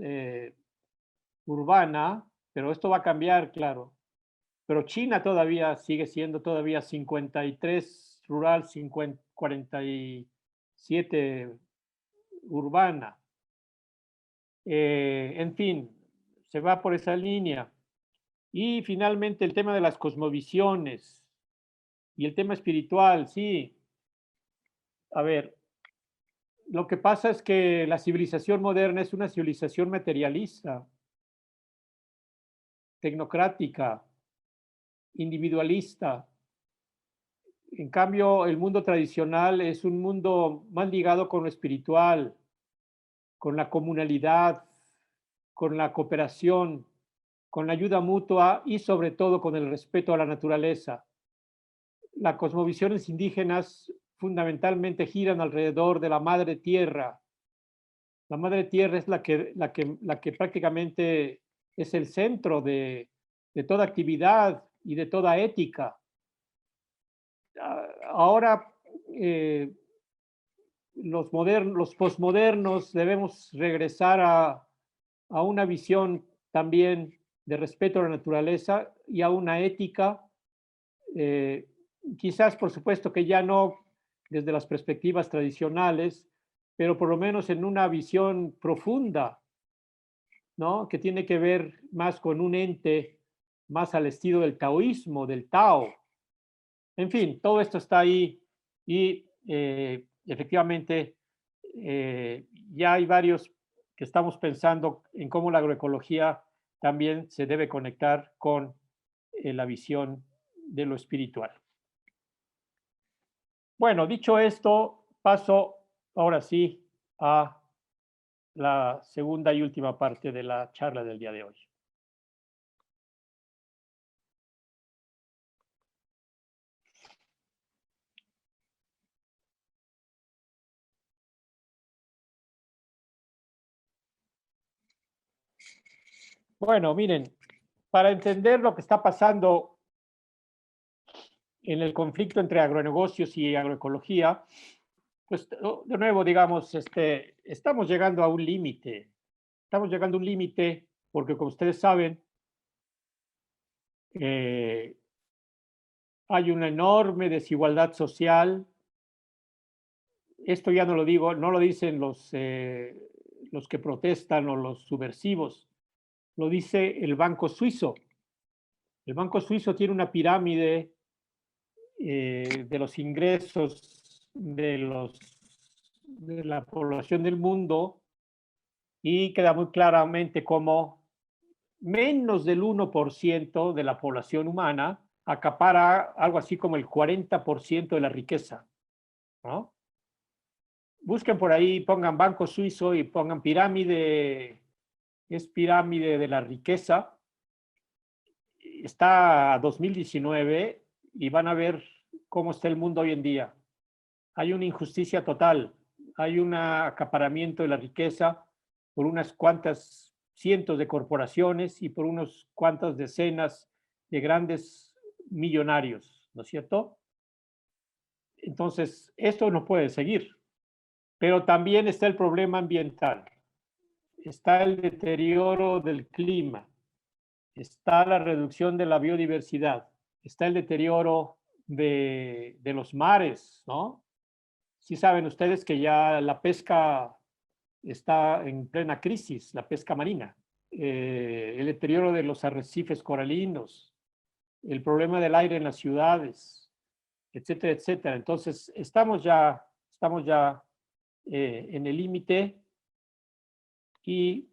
urbana, pero esto va a cambiar, claro. Pero China todavía sigue siendo todavía 53 rural, 47 urbana. En fin, se va por esa línea. Y finalmente el tema de las cosmovisiones y el tema espiritual, sí. A ver, lo que pasa es que la civilización moderna es una civilización materialista, tecnocrática, individualista. En cambio, el mundo tradicional es un mundo más ligado con lo espiritual, con la comunalidad, con la cooperación, con la ayuda mutua y sobre todo con el respeto a la naturaleza. Las cosmovisiones indígenas fundamentalmente giran alrededor de la madre tierra. La madre tierra es la que prácticamente es el centro de toda actividad y de toda ética. Ahora los posmodernos debemos regresar a una visión también de respeto a la naturaleza y a una ética, quizás por supuesto que ya no desde las perspectivas tradicionales, pero por lo menos en una visión profunda, ¿no? Que tiene que ver más con un ente más al estilo del taoísmo, del Tao. En fin, todo esto está ahí y efectivamente ya hay varios que estamos pensando en cómo la agroecología también se debe conectar con la visión de lo espiritual. Bueno, dicho esto, paso ahora sí a la segunda y última parte de la charla del día de hoy. Bueno, miren, para entender lo que está pasando en el conflicto entre agronegocios y agroecología, pues de nuevo, digamos, estamos llegando a un límite. Estamos llegando a un límite porque, como ustedes saben, hay una enorme desigualdad social. Esto ya no lo digo, no lo dicen los que protestan o los subversivos, lo dice el Banco Suizo. El Banco Suizo tiene una pirámide de los ingresos de la población del mundo y queda muy claramente como menos del 1% de la población humana acapara algo así como el 40% de la riqueza, ¿no? Busquen por ahí, pongan Banco Suizo y pongan pirámide, es pirámide de la riqueza. Está a 2019 y van a ver cómo está el mundo hoy en día. Hay una injusticia total, hay un acaparamiento de la riqueza por unas cuantas cientos de corporaciones y por unos cuantas decenas de grandes millonarios, ¿no es cierto? Entonces, esto no puede seguir. Pero también está el problema ambiental, está el deterioro del clima, está la reducción de la biodiversidad, está el deterioro de los mares, ¿no? Sí saben ustedes que ya la pesca está en plena crisis, la pesca marina, el deterioro de los arrecifes coralinos, el problema del aire en las ciudades, etcétera, etcétera. Entonces, estamos ya en el límite y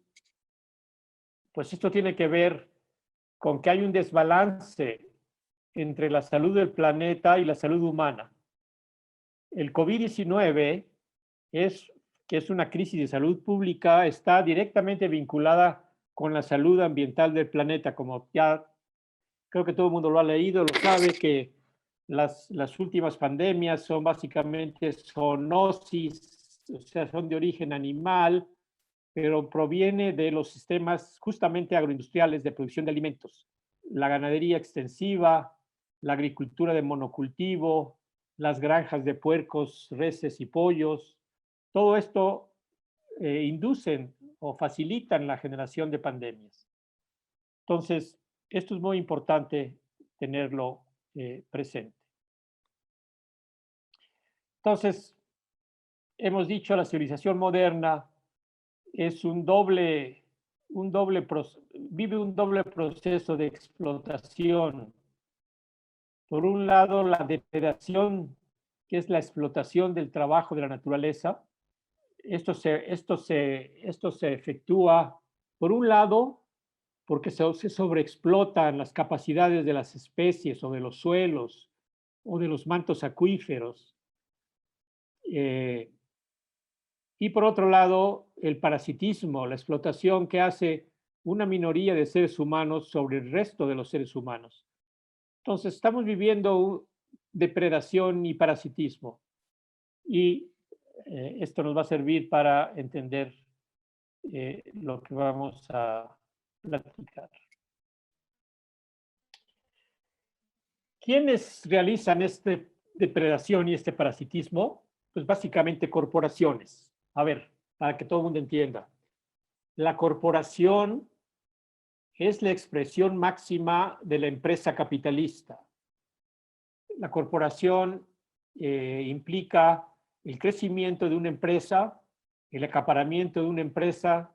pues esto tiene que ver con que hay un desbalance entre la salud del planeta y la salud humana. El COVID-19 que es una crisis de salud pública, está directamente vinculada con la salud ambiental del planeta, como ya creo que todo el mundo lo ha leído, lo sabe, que las últimas pandemias son básicamente zoonosis, o sea, son de origen animal, pero proviene de los sistemas justamente agroindustriales de producción de alimentos. La ganadería extensiva, la agricultura de monocultivo, las granjas de puercos, reses y pollos, todo esto inducen o facilitan la generación de pandemias. Entonces, esto es muy importante tenerlo presente. Entonces, hemos dicho la civilización moderna es vive un doble proceso de explotación. Por un lado, la depredación, que es la explotación del trabajo de la naturaleza. Esto se efectúa, por un lado, porque se sobreexplotan las capacidades de las especies o de los suelos o de los mantos acuíferos. Y por otro lado, el parasitismo, la explotación que hace una minoría de seres humanos sobre el resto de los seres humanos. Entonces, estamos viviendo depredación y parasitismo. Y esto nos va a servir para entender lo que vamos a platicar. ¿Quiénes realizan esta depredación y este parasitismo? pues básicamente corporaciones. A ver, para que todo el mundo entienda. La corporación es la expresión máxima de la empresa capitalista. La corporación implica el crecimiento de una empresa, el acaparamiento de una empresa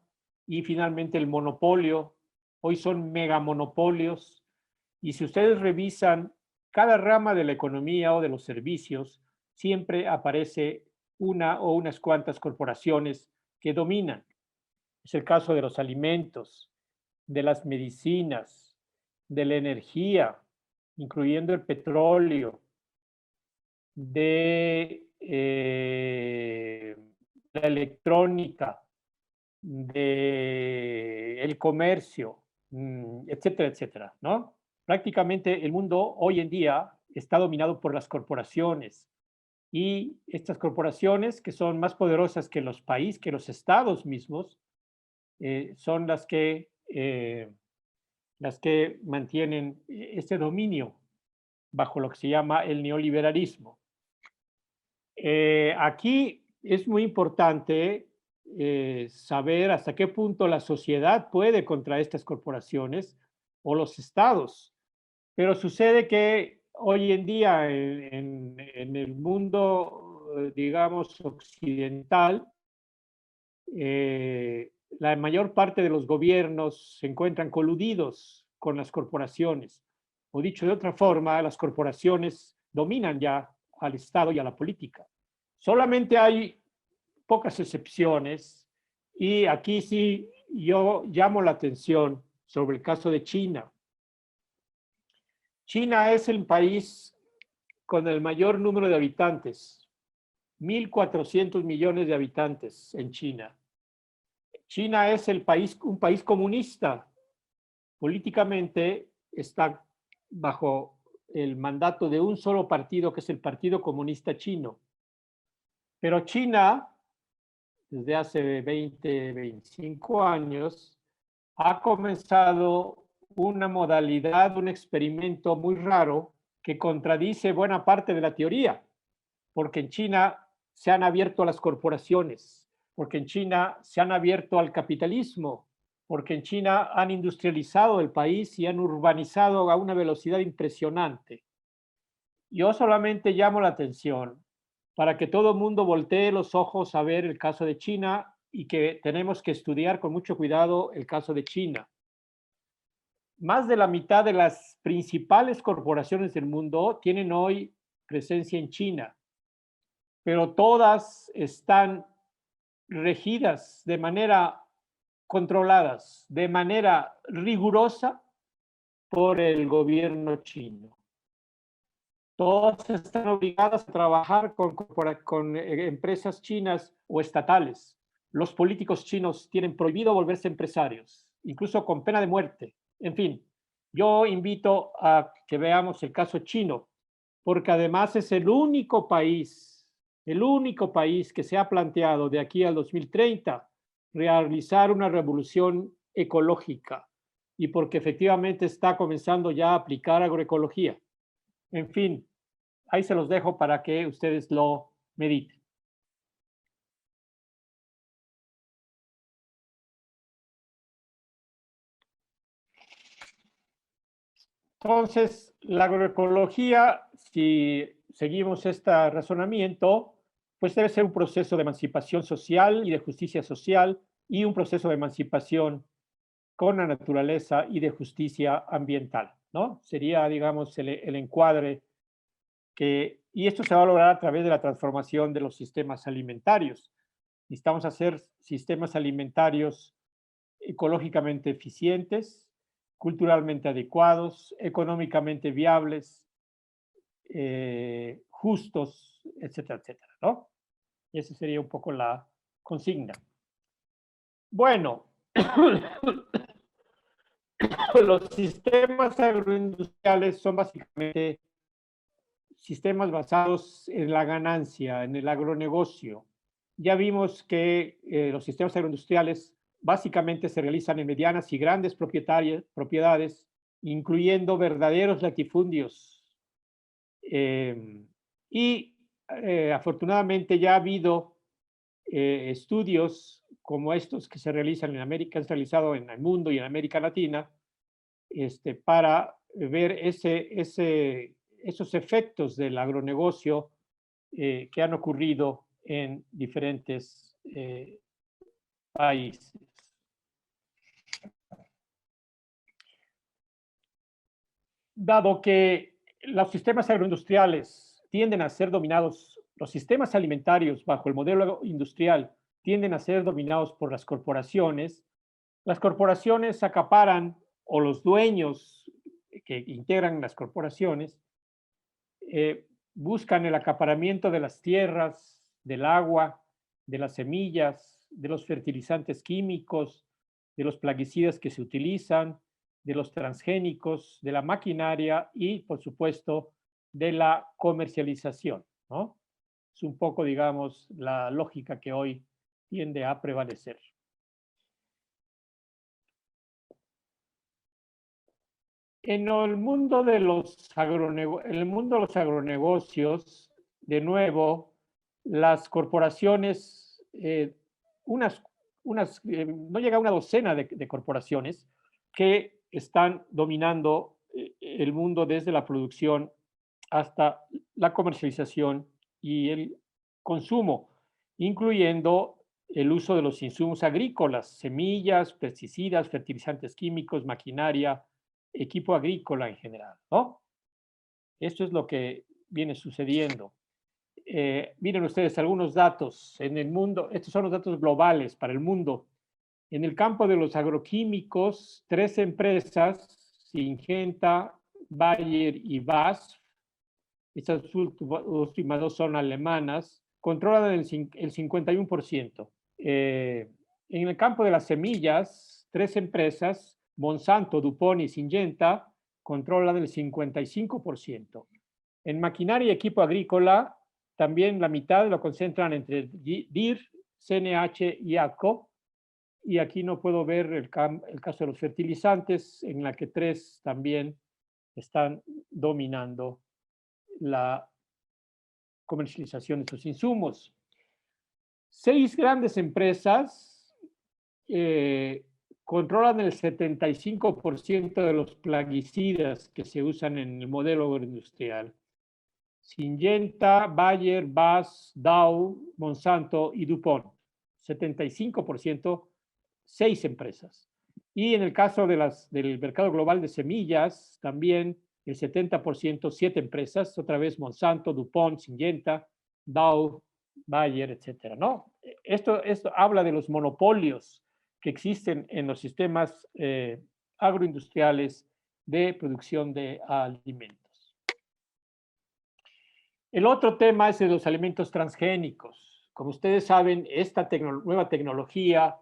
y finalmente el monopolio. Hoy son megamonopolios. Y si ustedes revisan cada rama de la economía o de los servicios, siempre aparece una o unas cuantas corporaciones que dominan. Es el caso de los alimentos, de las medicinas, de la energía, incluyendo el petróleo, de la electrónica, de el comercio, etcétera, etcétera, ¿no? Prácticamente el mundo hoy en día está dominado por las corporaciones y estas corporaciones, que son más poderosas que los países, que los estados mismos, son las que mantienen este dominio bajo lo que se llama el neoliberalismo. Aquí es muy importante saber hasta qué punto la sociedad puede contra estas corporaciones o los estados. Pero sucede que hoy en día en el mundo, digamos, occidental, la mayor parte de los gobiernos se encuentran coludidos con las corporaciones. O dicho de otra forma, las corporaciones dominan ya al Estado y a la política. Solamente hay pocas excepciones y aquí sí yo llamo la atención sobre el caso de China. China es el país con el mayor número de habitantes, 1.400 millones de habitantes en China. China es un país comunista. Políticamente está bajo el mandato de un solo partido, que es el Partido Comunista Chino. Pero China, desde hace 20, 25 años, ha comenzado una modalidad, un experimento muy raro que contradice buena parte de la teoría, porque en China se han abierto a las corporaciones, porque en China se han abierto al capitalismo, porque en China han industrializado el país y han urbanizado a una velocidad impresionante. Yo solamente llamo la atención para que todo el mundo voltee los ojos a ver el caso de China y que tenemos que estudiar con mucho cuidado el caso de China. Más de la mitad de las principales corporaciones del mundo tienen hoy presencia en China, pero todas están regidas de manera controladas, de manera rigurosa por el gobierno chino. Todas están obligadas a trabajar con empresas chinas o estatales. Los políticos chinos tienen prohibido volverse empresarios, incluso con pena de muerte. En fin, yo invito a que veamos el caso chino, porque además es el único país que se ha planteado de aquí al 2030 realizar una revolución ecológica y porque efectivamente está comenzando ya a aplicar agroecología. En fin, ahí se los dejo para que ustedes lo mediten. Entonces, la agroecología, si seguimos este razonamiento, pues debe ser un proceso de emancipación social y de justicia social y un proceso de emancipación con la naturaleza y de justicia ambiental, ¿no? Sería, digamos, el encuadre y esto se va a lograr a través de la transformación de los sistemas alimentarios. Necesitamos hacer sistemas alimentarios ecológicamente eficientes, culturalmente adecuados, económicamente viables, justos, etcétera, etcétera, ¿no? Y esa sería un poco la consigna. Bueno, los sistemas agroindustriales son básicamente sistemas basados en la ganancia, en el agronegocio. Ya vimos que los sistemas agroindustriales básicamente se realizan en medianas y grandes propiedades, incluyendo verdaderos latifundios. Y afortunadamente ya ha habido estudios como estos que se realizan en América, han realizado en el mundo y en América Latina, para ver esos efectos del agronegocio que han ocurrido en diferentes países. Dado que los sistemas agroindustriales tienden a ser dominados, los sistemas alimentarios bajo el modelo industrial tienden a ser dominados por las corporaciones acaparan, o los dueños que integran las corporaciones, buscan el acaparamiento de las tierras, del agua, de las semillas, de los fertilizantes químicos, de los plaguicidas que se utilizan, de los transgénicos, de la maquinaria y, por supuesto, de la comercialización, ¿no? Es un poco, digamos, la lógica que hoy tiende a prevalecer. En el mundo de los agronegocios, de nuevo, las corporaciones, no llega a una docena de corporaciones que están dominando el mundo desde la producción hasta la comercialización y el consumo, incluyendo el uso de los insumos agrícolas, semillas, pesticidas, fertilizantes químicos, maquinaria, equipo agrícola en general, ¿no? Esto es lo que viene sucediendo. Miren ustedes algunos datos en el mundo, estos son los datos globales para el mundo. En el campo de los agroquímicos, 3 empresas, Syngenta, Bayer y BASF, estas últimas 2 son alemanas, controlan el 51%. En el campo de las semillas, 3 empresas, Monsanto, DuPont y Syngenta, controlan el 55%. En maquinaria y equipo agrícola, también la mitad lo concentran entre Deere, CNH y AGCO. Y aquí no puedo ver el caso de los fertilizantes, en la que 3 también están dominando la comercialización de estos insumos. 6 grandes empresas controlan el 75% de los plaguicidas que se usan en el modelo agroindustrial. Syngenta, Bayer, BASF, Dow, Monsanto y DuPont. 75%, 6 empresas. Y en el caso del mercado global de semillas, también el 70%, 7 empresas, otra vez Monsanto, DuPont, Syngenta, Dow, Bayer, etcétera, ¿no? Esto habla de los monopolios que existen en los sistemas agroindustriales de producción de alimentos. El otro tema es de los alimentos transgénicos. Como ustedes saben, esta nueva tecnología,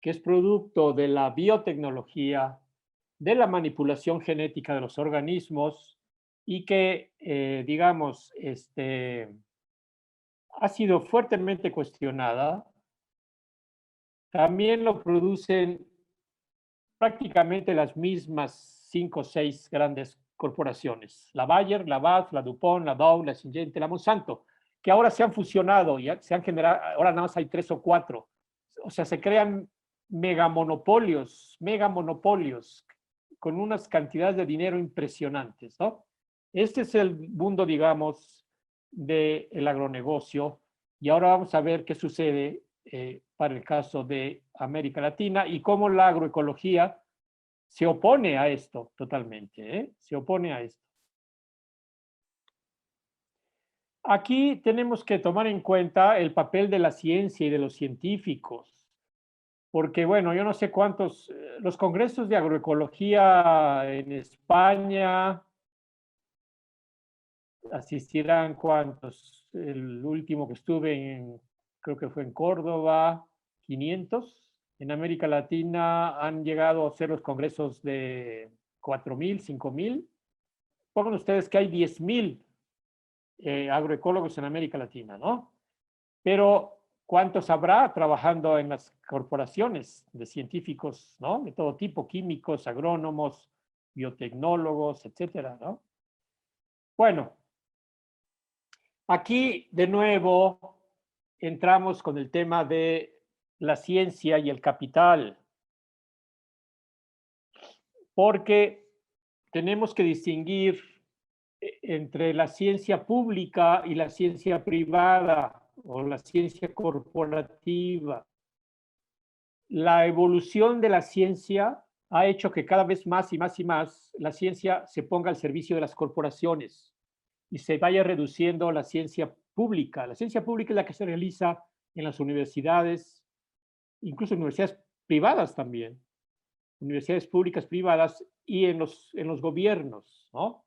que es producto de la biotecnología, de la manipulación genética de los organismos y que, digamos, ha sido fuertemente cuestionada, también lo producen prácticamente las mismas 5 o 6 grandes corporaciones, la Bayer, la BASF, la DuPont, la Dow, la Syngenta, la Monsanto, que ahora se han fusionado y se han generado, ahora nada más hay 3 o 4. O sea, se crean megamonopolios con unas cantidades de dinero impresionantes, ¿no? Este es el mundo, digamos, del agronegocio. Y ahora vamos a ver qué sucede para el caso de América Latina y cómo la agroecología se opone a esto totalmente, se opone a esto. Aquí tenemos que tomar en cuenta el papel de la ciencia y de los científicos, porque bueno, yo no sé cuántos, los congresos de agroecología en España asistirán cuántos, el último que estuve creo que fue en Córdoba, 500. En América Latina han llegado a ser los congresos de 4,000, 5,000. Pongan ustedes que hay 10,000 agroecólogos en América Latina, ¿no? Pero ¿cuántos habrá trabajando en las corporaciones de científicos, ¿no? De todo tipo, químicos, agrónomos, biotecnólogos, etcétera, ¿no? Bueno, Aquí, de nuevo, entramos con el tema de la ciencia y el capital, porque tenemos que distinguir entre la ciencia pública y la ciencia privada o la ciencia corporativa. La evolución de la ciencia ha hecho que cada vez más y más y más la ciencia se ponga al servicio de las corporaciones y se vaya reduciendo la ciencia pública. La ciencia pública es la que se realiza en las universidades, incluso en universidades privadas también, universidades públicas, privadas y en los gobiernos, ¿no?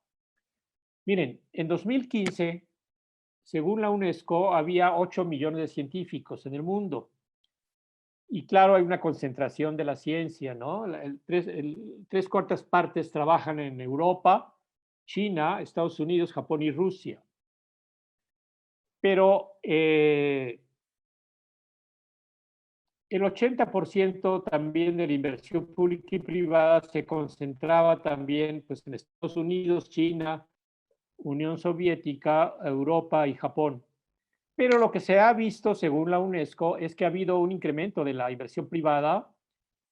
Miren, en 2015, según la UNESCO, había 8 millones de científicos en el mundo. Y claro, hay una concentración de la ciencia, ¿no? Tres cuartas partes trabajan en Europa, China, Estados Unidos, Japón y Rusia. Pero el 80% también de la inversión pública y privada se concentraba también pues, en Estados Unidos, China, Unión Soviética, Europa y Japón. Pero lo que se ha visto, según la UNESCO, es que ha habido un incremento de la inversión privada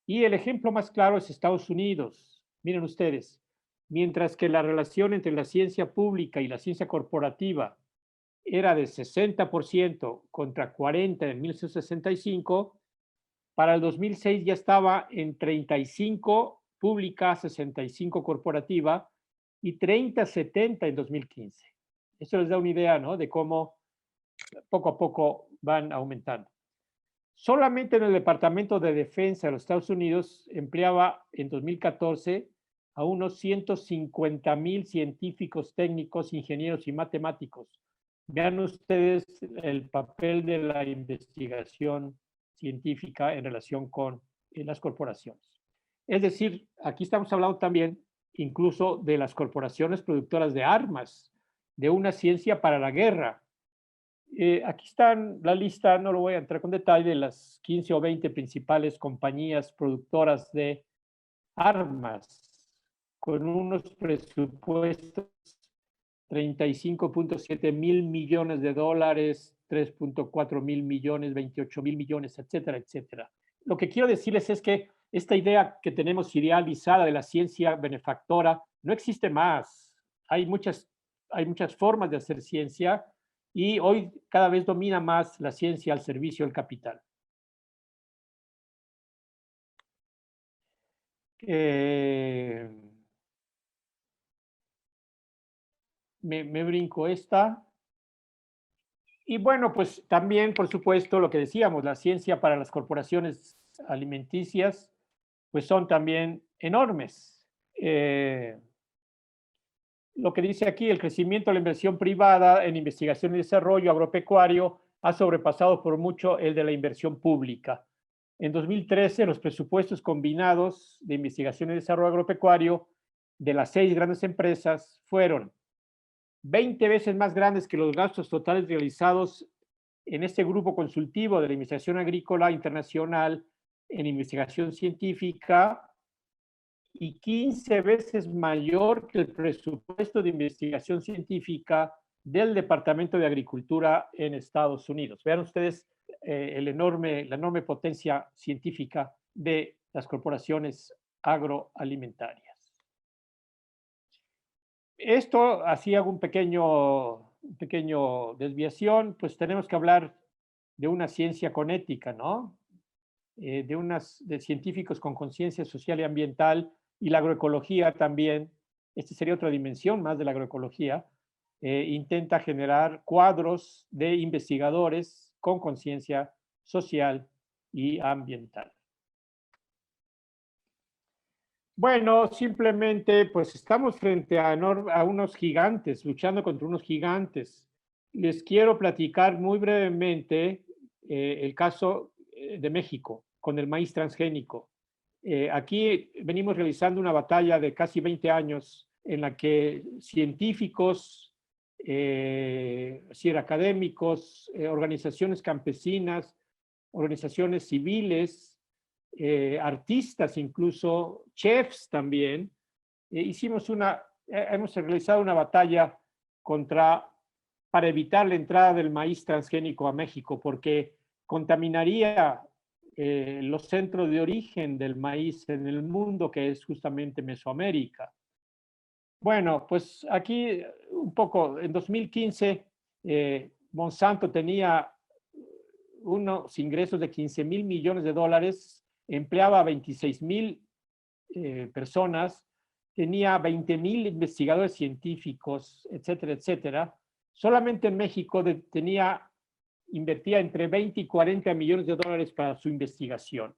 y el ejemplo más claro es Estados Unidos. Miren ustedes, mientras que la relación entre la ciencia pública y la ciencia corporativa era de 60% contra 40% en 1965, para el 2006 ya estaba en 35 pública, 65 corporativa y 30-70 en 2015. Eso les da una idea, ¿no? De cómo poco a poco van aumentando. Solamente en el Departamento de Defensa de los Estados Unidos empleaba en 2014 a unos 150,000 científicos, técnicos, ingenieros y matemáticos. Vean ustedes el papel de la investigación científica en relación con las corporaciones. Es decir, aquí estamos hablando también incluso de las corporaciones productoras de armas, de una ciencia para la guerra. Aquí están la lista, no lo voy a entrar con detalle, de las 15 o 20 principales compañías productoras de armas, con unos presupuestos 35.7 mil millones de dólares, 3.4 mil millones, 28 mil millones, etcétera, etcétera. Lo que quiero decirles es que esta idea que tenemos idealizada de la ciencia benefactora no existe más. Hay muchas formas de hacer ciencia y hoy cada vez domina más la ciencia al servicio del capital. Me brinco esta. Y bueno, pues también, por supuesto, lo que decíamos, la ciencia para las corporaciones alimenticias, pues son también enormes. Lo que dice aquí, el crecimiento de la inversión privada en investigación y desarrollo agropecuario ha sobrepasado por mucho el de la inversión pública. En 2013, los presupuestos combinados de investigación y desarrollo agropecuario de las 6 grandes empresas fueron 20 veces más grandes que los gastos totales realizados en este grupo consultivo de la Investigación Agrícola Internacional en investigación científica y 15 veces mayor que el presupuesto de investigación científica del Departamento de Agricultura en Estados Unidos. Vean ustedes la enorme potencia científica de las corporaciones agroalimentarias. Esto, así hago un pequeño desviación, pues tenemos que hablar de una ciencia con ética, ¿no? De científicos con conciencia social y ambiental, y la agroecología también, esta sería otra dimensión más de la agroecología, intenta generar cuadros de investigadores con conciencia social y ambiental. Bueno, simplemente pues estamos frente a unos gigantes, luchando contra unos gigantes. Les quiero platicar muy brevemente el caso de México con el maíz transgénico. Aquí venimos realizando una batalla de casi 20 años en la que científicos, académicos, organizaciones campesinas, organizaciones civiles, artistas incluso, chefs también, hemos realizado una batalla contra para evitar la entrada del maíz transgénico a México, porque contaminaría los centros de origen del maíz en el mundo, que es justamente Mesoamérica. Bueno, pues aquí un poco, en 2015, Monsanto tenía unos ingresos de 15,000 millones de dólares, empleaba a 26,000 personas, tenía 20,000 investigadores científicos, etcétera, etcétera. Solamente en México invertía entre 20 y 40 millones de dólares para su investigación.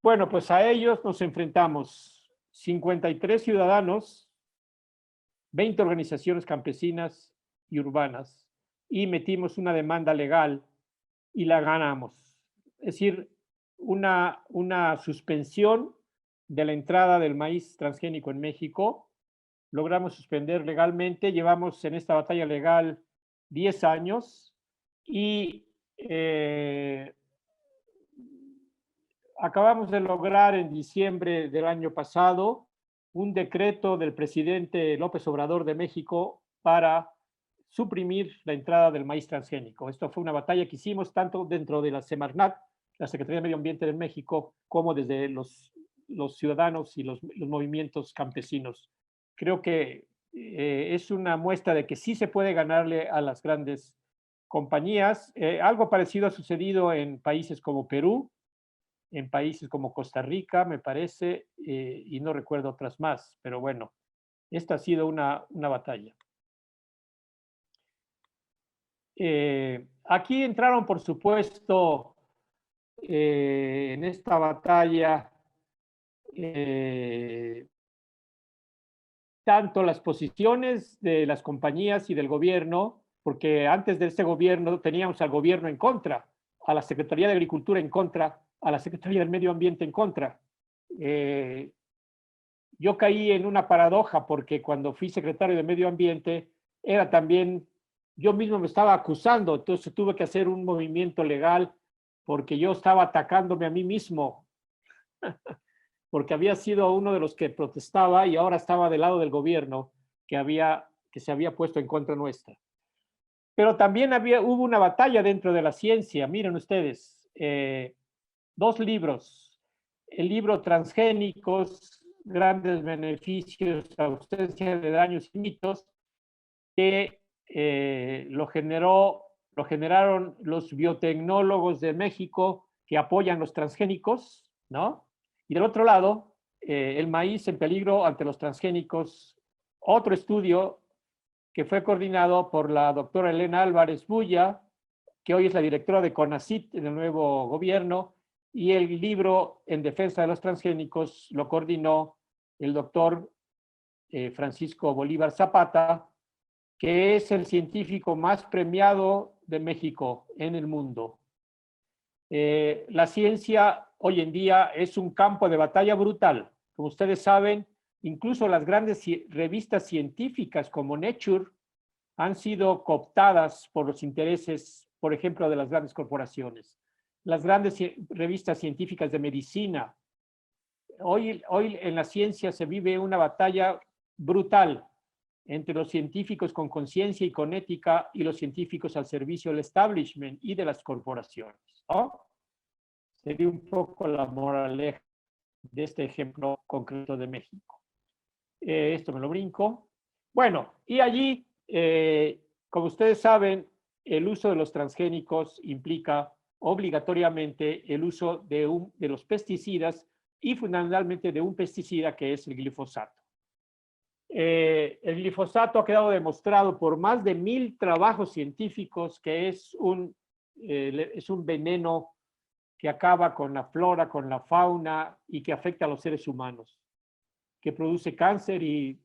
Bueno, pues a ellos nos enfrentamos 53 ciudadanos, 20 organizaciones campesinas y urbanas, y metimos una demanda legal y la ganamos. Es decir, una suspensión de la entrada del maíz transgénico en México. Logramos suspender legalmente, llevamos en esta batalla legal 10 años y acabamos de lograr en diciembre del año pasado un decreto del presidente López Obrador de México para suprimir la entrada del maíz transgénico. Esto fue una batalla que hicimos tanto dentro de la Semarnat, la Secretaría de Medio Ambiente de México, como desde los ciudadanos y los movimientos campesinos. Creo que es una muestra de que sí se puede ganarle a las grandes compañías. Algo parecido ha sucedido en países como Perú, en países como Costa Rica, me parece, y no recuerdo otras más, pero bueno, esta ha sido una batalla. Aquí entraron, por supuesto, en esta batalla, tanto las posiciones de las compañías y del gobierno, porque antes de este gobierno teníamos al gobierno en contra, a la Secretaría de Agricultura en contra, a la Secretaría del Medio Ambiente en contra. Yo caí en una paradoja porque cuando fui secretario de Medio Ambiente era también, yo mismo me estaba acusando, entonces tuve que hacer un movimiento legal porque yo estaba atacándome a mí mismo, porque había sido uno de los que protestaba y ahora estaba del lado del gobierno que se había puesto en contra nuestra. Pero también hubo una batalla dentro de la ciencia. Miren ustedes, 2 libros. El libro Transgénicos, grandes beneficios, ausencia de daños y mitos, que lo generaron los biotecnólogos de México que apoyan los transgénicos, ¿no? Y del otro lado, el maíz en peligro ante los transgénicos, otro estudio que fue coordinado por la doctora Elena Álvarez Bulla, que hoy es la directora de CONACYT en el nuevo gobierno, y el libro En defensa de los transgénicos lo coordinó el doctor Francisco Bolívar Zapata, que es el científico más premiado de México en el mundo. La ciencia hoy en día es un campo de batalla brutal. Como ustedes saben, incluso las grandes revistas científicas como Nature han sido cooptadas por los intereses, por ejemplo, de las grandes corporaciones. Las grandes revistas científicas de medicina. Hoy en la ciencia se vive una batalla brutal entre los científicos con conciencia y con ética y los científicos al servicio del establishment y de las corporaciones, ¿no? Sería un poco la moraleja de este ejemplo concreto de México. Esto me lo brinco. Bueno, y allí, como ustedes saben, el uso de los transgénicos implica obligatoriamente el uso de los pesticidas y fundamentalmente de un pesticida que es el glifosato. El glifosato ha quedado demostrado por más de 1,000 trabajos científicos que es un veneno que acaba con la flora, con la fauna y que afecta a los seres humanos, que produce cáncer y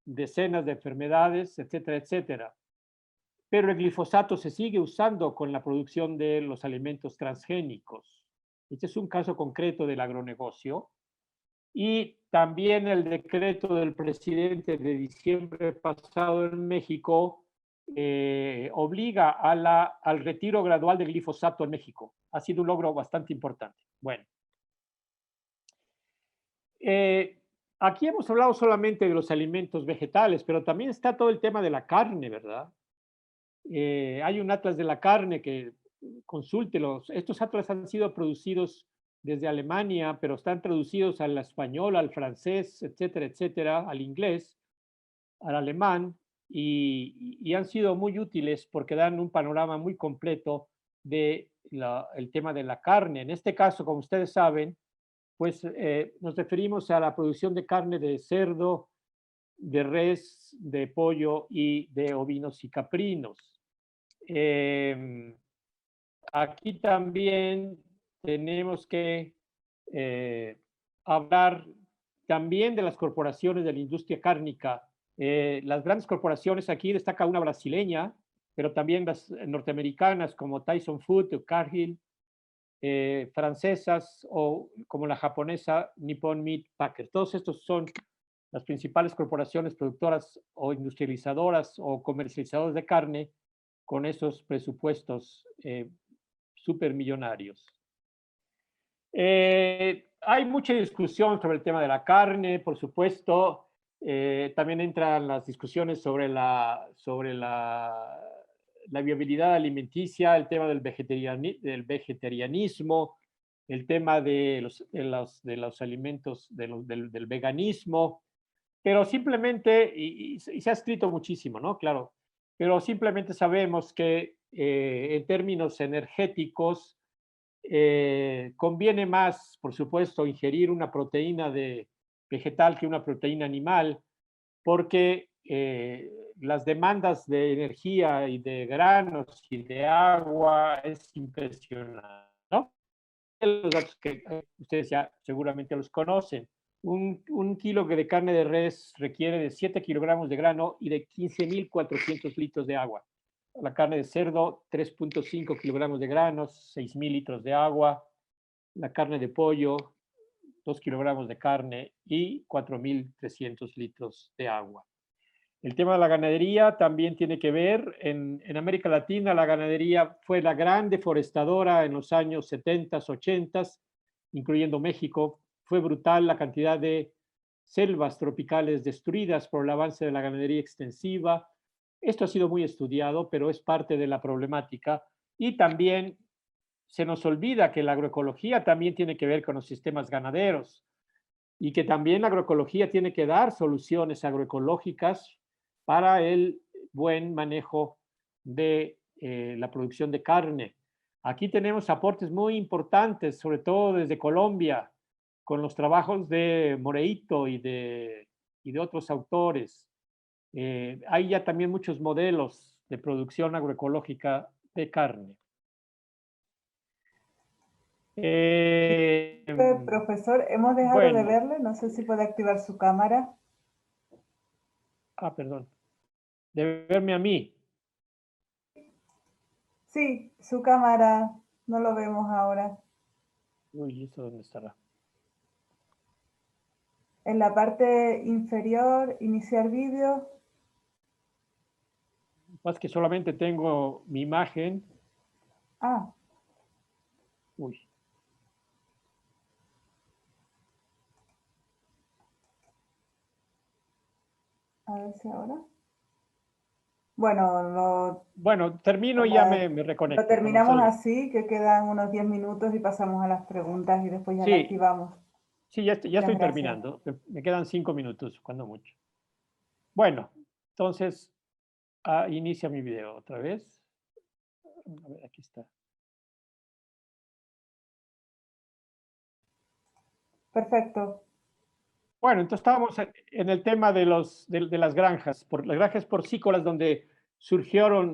decenas de enfermedades, etcétera, etcétera. Pero el glifosato se sigue usando con la producción de los alimentos transgénicos. Este es un caso concreto del agronegocio. Y también el decreto del presidente de diciembre pasado en México obliga al retiro gradual del glifosato en México. Ha sido un logro bastante importante. Bueno. Aquí hemos hablado solamente de los alimentos vegetales, pero también está todo el tema de la carne, ¿verdad? Hay un atlas de la carne que consúltelos. Estos atlas han sido producidos desde Alemania, pero están traducidos al español, al francés, etcétera, etcétera, al inglés, al alemán, y han sido muy útiles porque dan un panorama muy completo de el tema de la carne. En este caso, como ustedes saben, pues nos referimos a la producción de carne de cerdo, de res, de pollo y de ovinos y caprinos. Aquí también tenemos que hablar también de las corporaciones de la industria cárnica. Las grandes corporaciones, aquí destaca una brasileña, pero también las norteamericanas como Tyson Foods o Cargill, francesas o como la japonesa Nippon Meat Packers. Todos estos son las principales corporaciones productoras o industrializadoras o comercializadoras de carne con esos presupuestos supermillonarios. Hay mucha discusión sobre el tema de la carne, por supuesto. También entran las discusiones sobre la viabilidad alimenticia, el tema del vegetarianismo, el tema de los alimentos, del veganismo, pero simplemente, y se ha escrito muchísimo, ¿no? Claro, pero simplemente sabemos que en términos energéticos conviene más, por supuesto, ingerir una proteína vegetal que una proteína animal, porque las demandas de energía y de granos y de agua es impresionante, ¿no? Los datos que ustedes ya seguramente los conocen. Un kilo de carne de res requiere de 7 kilogramos de grano y de 15.400 litros de agua. La carne de cerdo, 3.5 kilogramos de granos, 6.000 litros de agua. La carne de pollo, 2 kilogramos de carne y 4.300 litros de agua. El tema de la ganadería también tiene que ver. En América Latina, la ganadería fue la gran deforestadora en los años 70, 80, incluyendo México. Fue brutal la cantidad de selvas tropicales destruidas por el avance de la ganadería extensiva. Esto ha sido muy estudiado, pero es parte de la problemática. Y también se nos olvida que la agroecología también tiene que ver con los sistemas ganaderos y que también la agroecología tiene que dar soluciones agroecológicas para el buen manejo de la producción de carne. Aquí tenemos aportes muy importantes, sobre todo desde Colombia, con los trabajos de Moreito y de otros autores. Hay ya también muchos modelos de producción agroecológica de carne. Profesor, hemos dejado de Bueno. verle, no sé si puede activar su cámara. Perdón. De verme a mí. Sí, su cámara, no lo vemos ahora. Uy, ¿esto dónde estará? En la parte inferior, iniciar vídeo. Más que solamente tengo mi imagen. Ah. Uy. A ver si ahora. Bueno, termino y ya me reconecto. Lo terminamos así, que quedan unos 10 minutos y pasamos a las preguntas y después ya la activamos. Sí, ya estoy terminando. Me quedan 5 minutos, cuando mucho. Bueno, entonces, inicia mi video otra vez. A ver, aquí está. Perfecto. Bueno, entonces estábamos en el tema de las granjas, las granjas porcícolas donde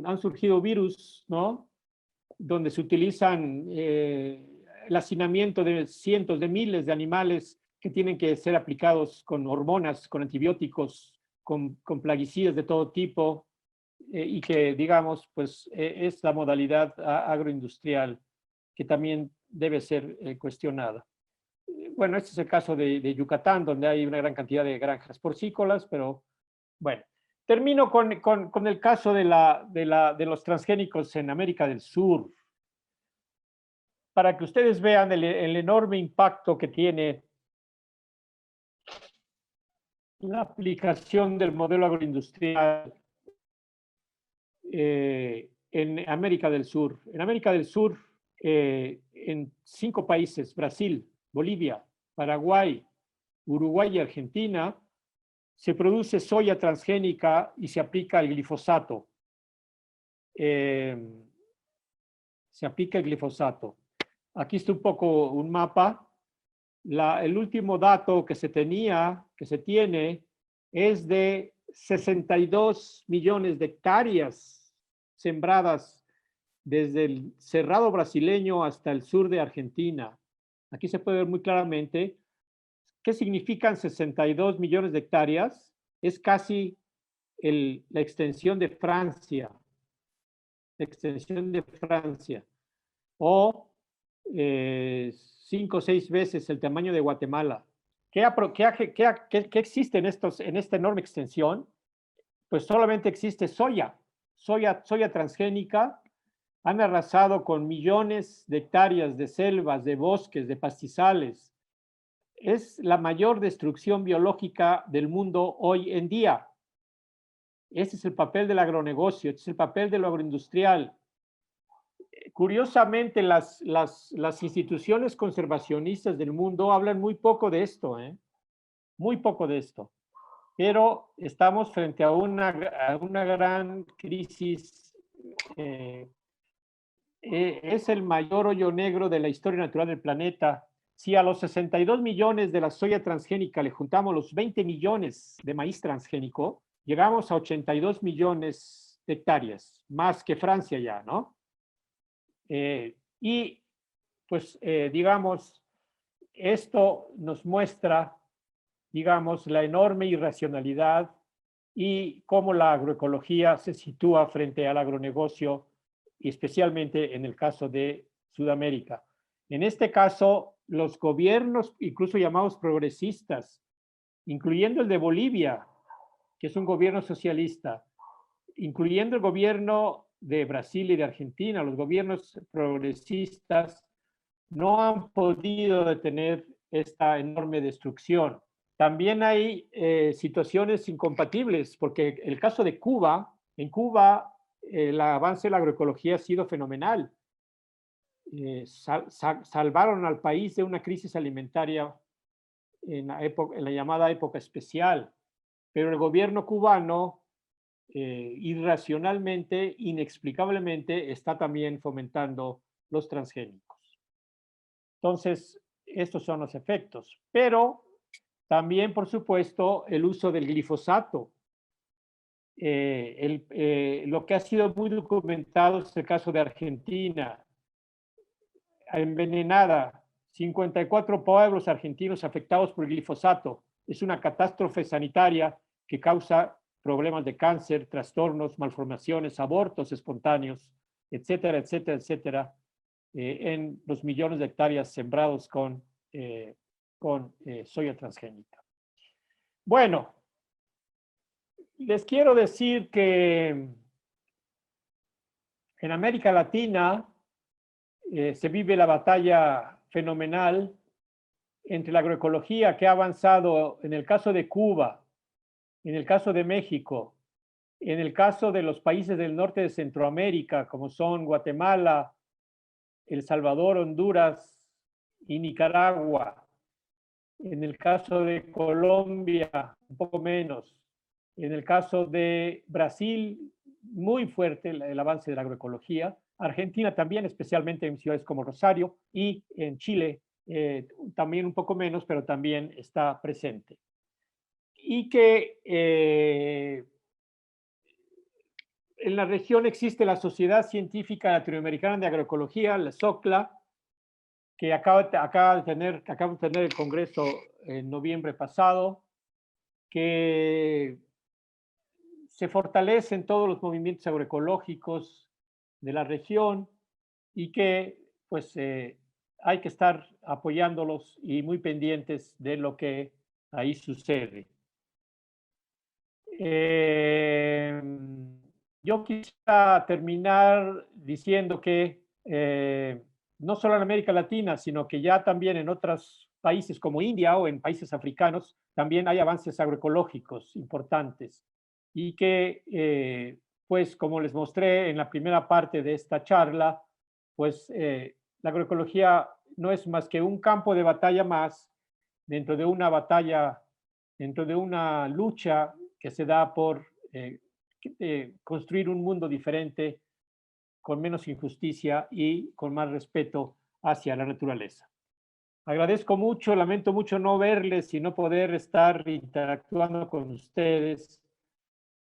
han surgido virus, ¿no? Donde se utilizan el hacinamiento de cientos de miles de animales que tienen que ser aplicados con hormonas, con antibióticos, con plaguicidas de todo tipo, y que, digamos, pues es la modalidad agroindustrial que también debe ser cuestionada. Bueno, este es el caso de Yucatán, donde hay una gran cantidad de granjas porcícolas, pero bueno. Termino con el caso de los transgénicos en América del Sur, para que ustedes vean el enorme impacto que tiene la aplicación del modelo agroindustrial en América del Sur. En América del Sur, en 5 países, Brasil, Bolivia, Paraguay, Uruguay y Argentina, se produce soya transgénica y se aplica el glifosato. Se aplica el glifosato. Aquí está un poco un mapa. El último dato que se tiene, es de 62 millones de hectáreas sembradas desde el Cerrado brasileño hasta el sur de Argentina. Aquí se puede ver muy claramente qué significan 62 millones de hectáreas. Es casi la extensión de Francia. La extensión de Francia. O 5 o 6 veces el tamaño de Guatemala. ¿Qué existe en esta enorme extensión? Pues solamente existe soya transgénica. Han arrasado con millones de hectáreas de selvas, de bosques, de pastizales. Es la mayor destrucción biológica del mundo hoy en día. Este es el papel del agronegocio, este es el papel de lo agroindustrial. Curiosamente, las instituciones conservacionistas del mundo hablan muy poco de esto, muy poco de esto. Pero estamos frente a una gran crisis. Es el mayor hoyo negro de la historia natural del planeta. Si a los 62 millones de la soya transgénica le juntamos los 20 millones de maíz transgénico, llegamos a 82 millones de hectáreas, más que Francia ya, ¿no? Y pues digamos, esto nos muestra, digamos, la enorme irracionalidad y cómo la agroecología se sitúa frente al agronegocio, y especialmente en el caso de Sudamérica. En este caso, los gobiernos, incluso llamados progresistas, incluyendo el de Bolivia, que es un gobierno socialista, incluyendo el gobierno de Brasil y de Argentina, los gobiernos progresistas no han podido detener esta enorme destrucción. También hay situaciones incompatibles, porque el caso de Cuba, en Cuba el avance de la agroecología ha sido fenomenal. Salvaron al país de una crisis alimentaria en la llamada época especial, pero el gobierno cubano irracionalmente, inexplicablemente, está también fomentando los transgénicos. Entonces, estos son los efectos. Pero también, por supuesto, el uso del glifosato. Lo que ha sido muy documentado es el caso de Argentina, envenenada, 54 pueblos argentinos afectados por el glifosato. Es una catástrofe sanitaria que causa problemas de cáncer, trastornos, malformaciones, abortos espontáneos, etcétera, etcétera, etcétera, en los millones de hectáreas sembrados con soya transgénica. Bueno, les quiero decir que en América Latina se vive la batalla fenomenal entre la agroecología que ha avanzado en el caso de Cuba, en el caso de México, en el caso de los países del norte de Centroamérica, como son Guatemala, El Salvador, Honduras y Nicaragua. En el caso de Colombia, un poco menos. En el caso de Brasil, muy fuerte el avance de la agroecología. Argentina también, especialmente en ciudades como Rosario, y en Chile también un poco menos, pero también está presente. Y que en la región existe la Sociedad Científica Latinoamericana de Agroecología, la SOCLA, que acaba de tener el congreso en noviembre pasado, que se fortalecen todos los movimientos agroecológicos de la región y que pues hay que estar apoyándolos y muy pendientes de lo que ahí sucede. Yo quisiera terminar diciendo que no solo en América Latina, sino que ya también en otros países como India o en países africanos, también hay avances agroecológicos importantes y que pues como les mostré en la primera parte de esta charla, pues la agroecología no es más que un campo de batalla más dentro de una batalla, dentro de una lucha que se da por construir un mundo diferente, con menos injusticia y con más respeto hacia la naturaleza. Agradezco mucho, lamento mucho no verles y no poder estar interactuando con ustedes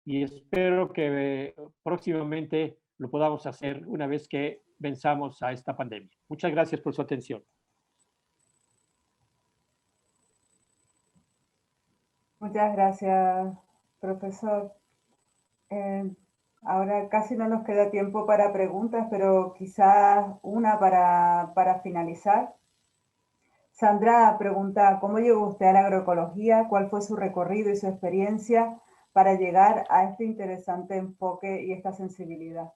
y espero que próximamente lo podamos hacer una vez que venzamos a esta pandemia. Muchas gracias por su atención. Muchas gracias, profesor. Eh, Ahora casi no nos queda tiempo para preguntas, pero quizás una para finalizar. Sandra pregunta, ¿cómo llegó usted a la agroecología? ¿Cuál fue su recorrido y su experiencia para llegar a este interesante enfoque y esta sensibilidad?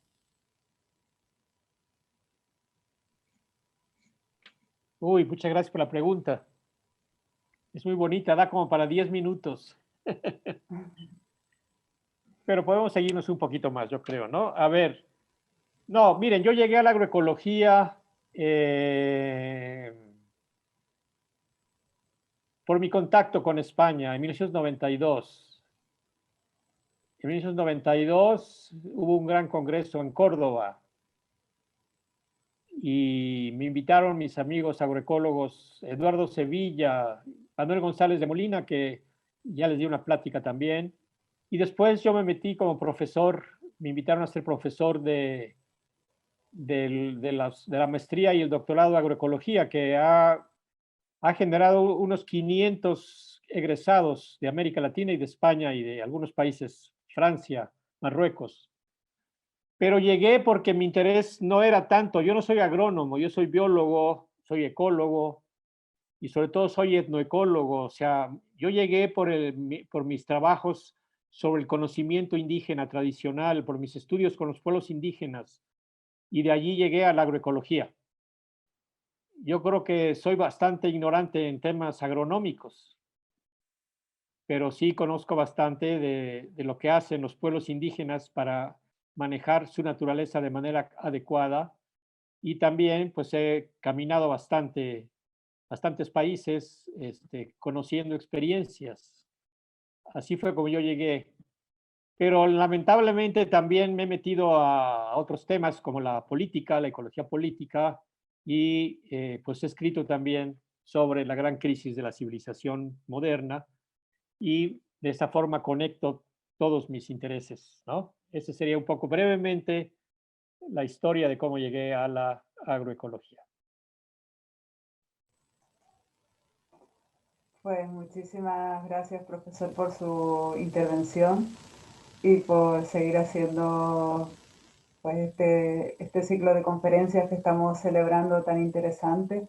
Uy, muchas gracias por la pregunta. Es muy bonita, da como para 10 minutos. Pero podemos seguirnos un poquito más, yo creo, ¿no? A ver, no, miren, yo llegué a la agroecología por mi contacto con España en 1992. En 1992 hubo un gran congreso en Córdoba y me invitaron mis amigos agroecólogos Eduardo Sevilla, Manuel González de Molina, que ya les di una plática también. Y después yo me metí como profesor, me invitaron a ser profesor de la maestría y el doctorado de agroecología, que ha generado unos 500 egresados de América Latina y de España y de algunos países, Francia, Marruecos. Pero llegué porque mi interés no era tanto, yo no soy agrónomo, yo soy biólogo, soy ecólogo y sobre todo soy etnoecólogo. O sea, yo llegué por mis trabajos sobre el conocimiento indígena tradicional, por mis estudios con los pueblos indígenas, y de allí llegué a la agroecología. Yo creo que soy bastante ignorante en temas agronómicos, pero sí conozco bastante de lo que hacen los pueblos indígenas para manejar su naturaleza de manera adecuada, y también pues he caminado bastantes países conociendo experiencias. Así fue como yo llegué. Pero lamentablemente también me he metido a otros temas como la política, la ecología política, y pues he escrito también sobre la gran crisis de la civilización moderna, y de esta forma conecto todos mis intereses, ¿no? Ese sería un poco brevemente la historia de cómo llegué a la agroecología. Pues muchísimas gracias, profesor, por su intervención y por seguir haciendo pues este ciclo de conferencias que estamos celebrando tan interesante.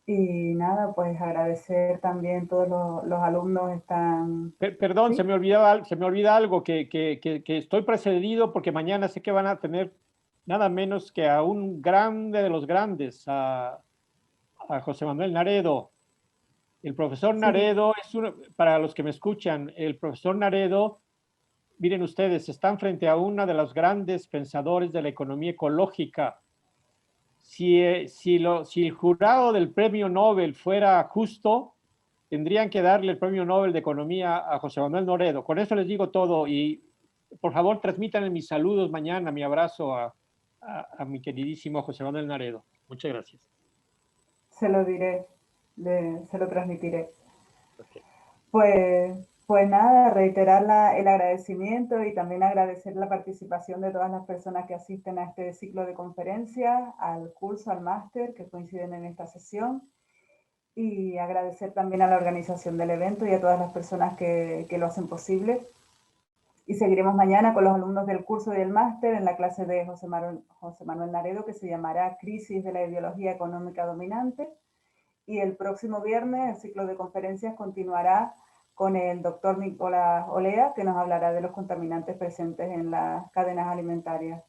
Y nada, pues agradecer también todos los alumnos están... Perdón, ¿Sí? se me olvida algo, que estoy precedido porque mañana sé que van a tener nada menos que a un grande de los grandes, a José Manuel Naredo. El profesor Sí, Naredo es uno, para los que me escuchan, el profesor Naredo, miren ustedes, están frente a uno de los grandes pensadores de la economía ecológica. Si el jurado del premio Nobel fuera justo, tendrían que darle el premio Nobel de Economía a José Manuel Naredo. Con eso les digo todo, y por favor transmítanle mis saludos mañana, mi abrazo a mi queridísimo José Manuel Naredo. Muchas gracias. se lo diré, se lo transmitiré. Okay. Pues nada, reiterar el agradecimiento y también agradecer la participación de todas las personas que asisten a este ciclo de conferencias, al curso, al máster que coinciden en esta sesión, y agradecer también a la organización del evento y a todas las personas que lo hacen posible. Y seguiremos mañana con los alumnos del curso y del máster en la clase de José Manuel Naredo, que se llamará Crisis de la ideología económica dominante. Y el próximo viernes el ciclo de conferencias continuará con el doctor Nicolás Olea, que nos hablará de los contaminantes presentes en las cadenas alimentarias.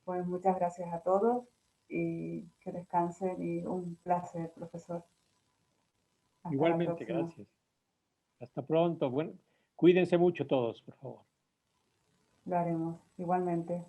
Pues muchas gracias a todos y que descansen, y un placer, profesor. Hasta la Igualmente, próxima. gracias. Hasta pronto. Bueno, cuídense mucho todos, por favor. Lo haremos, igualmente.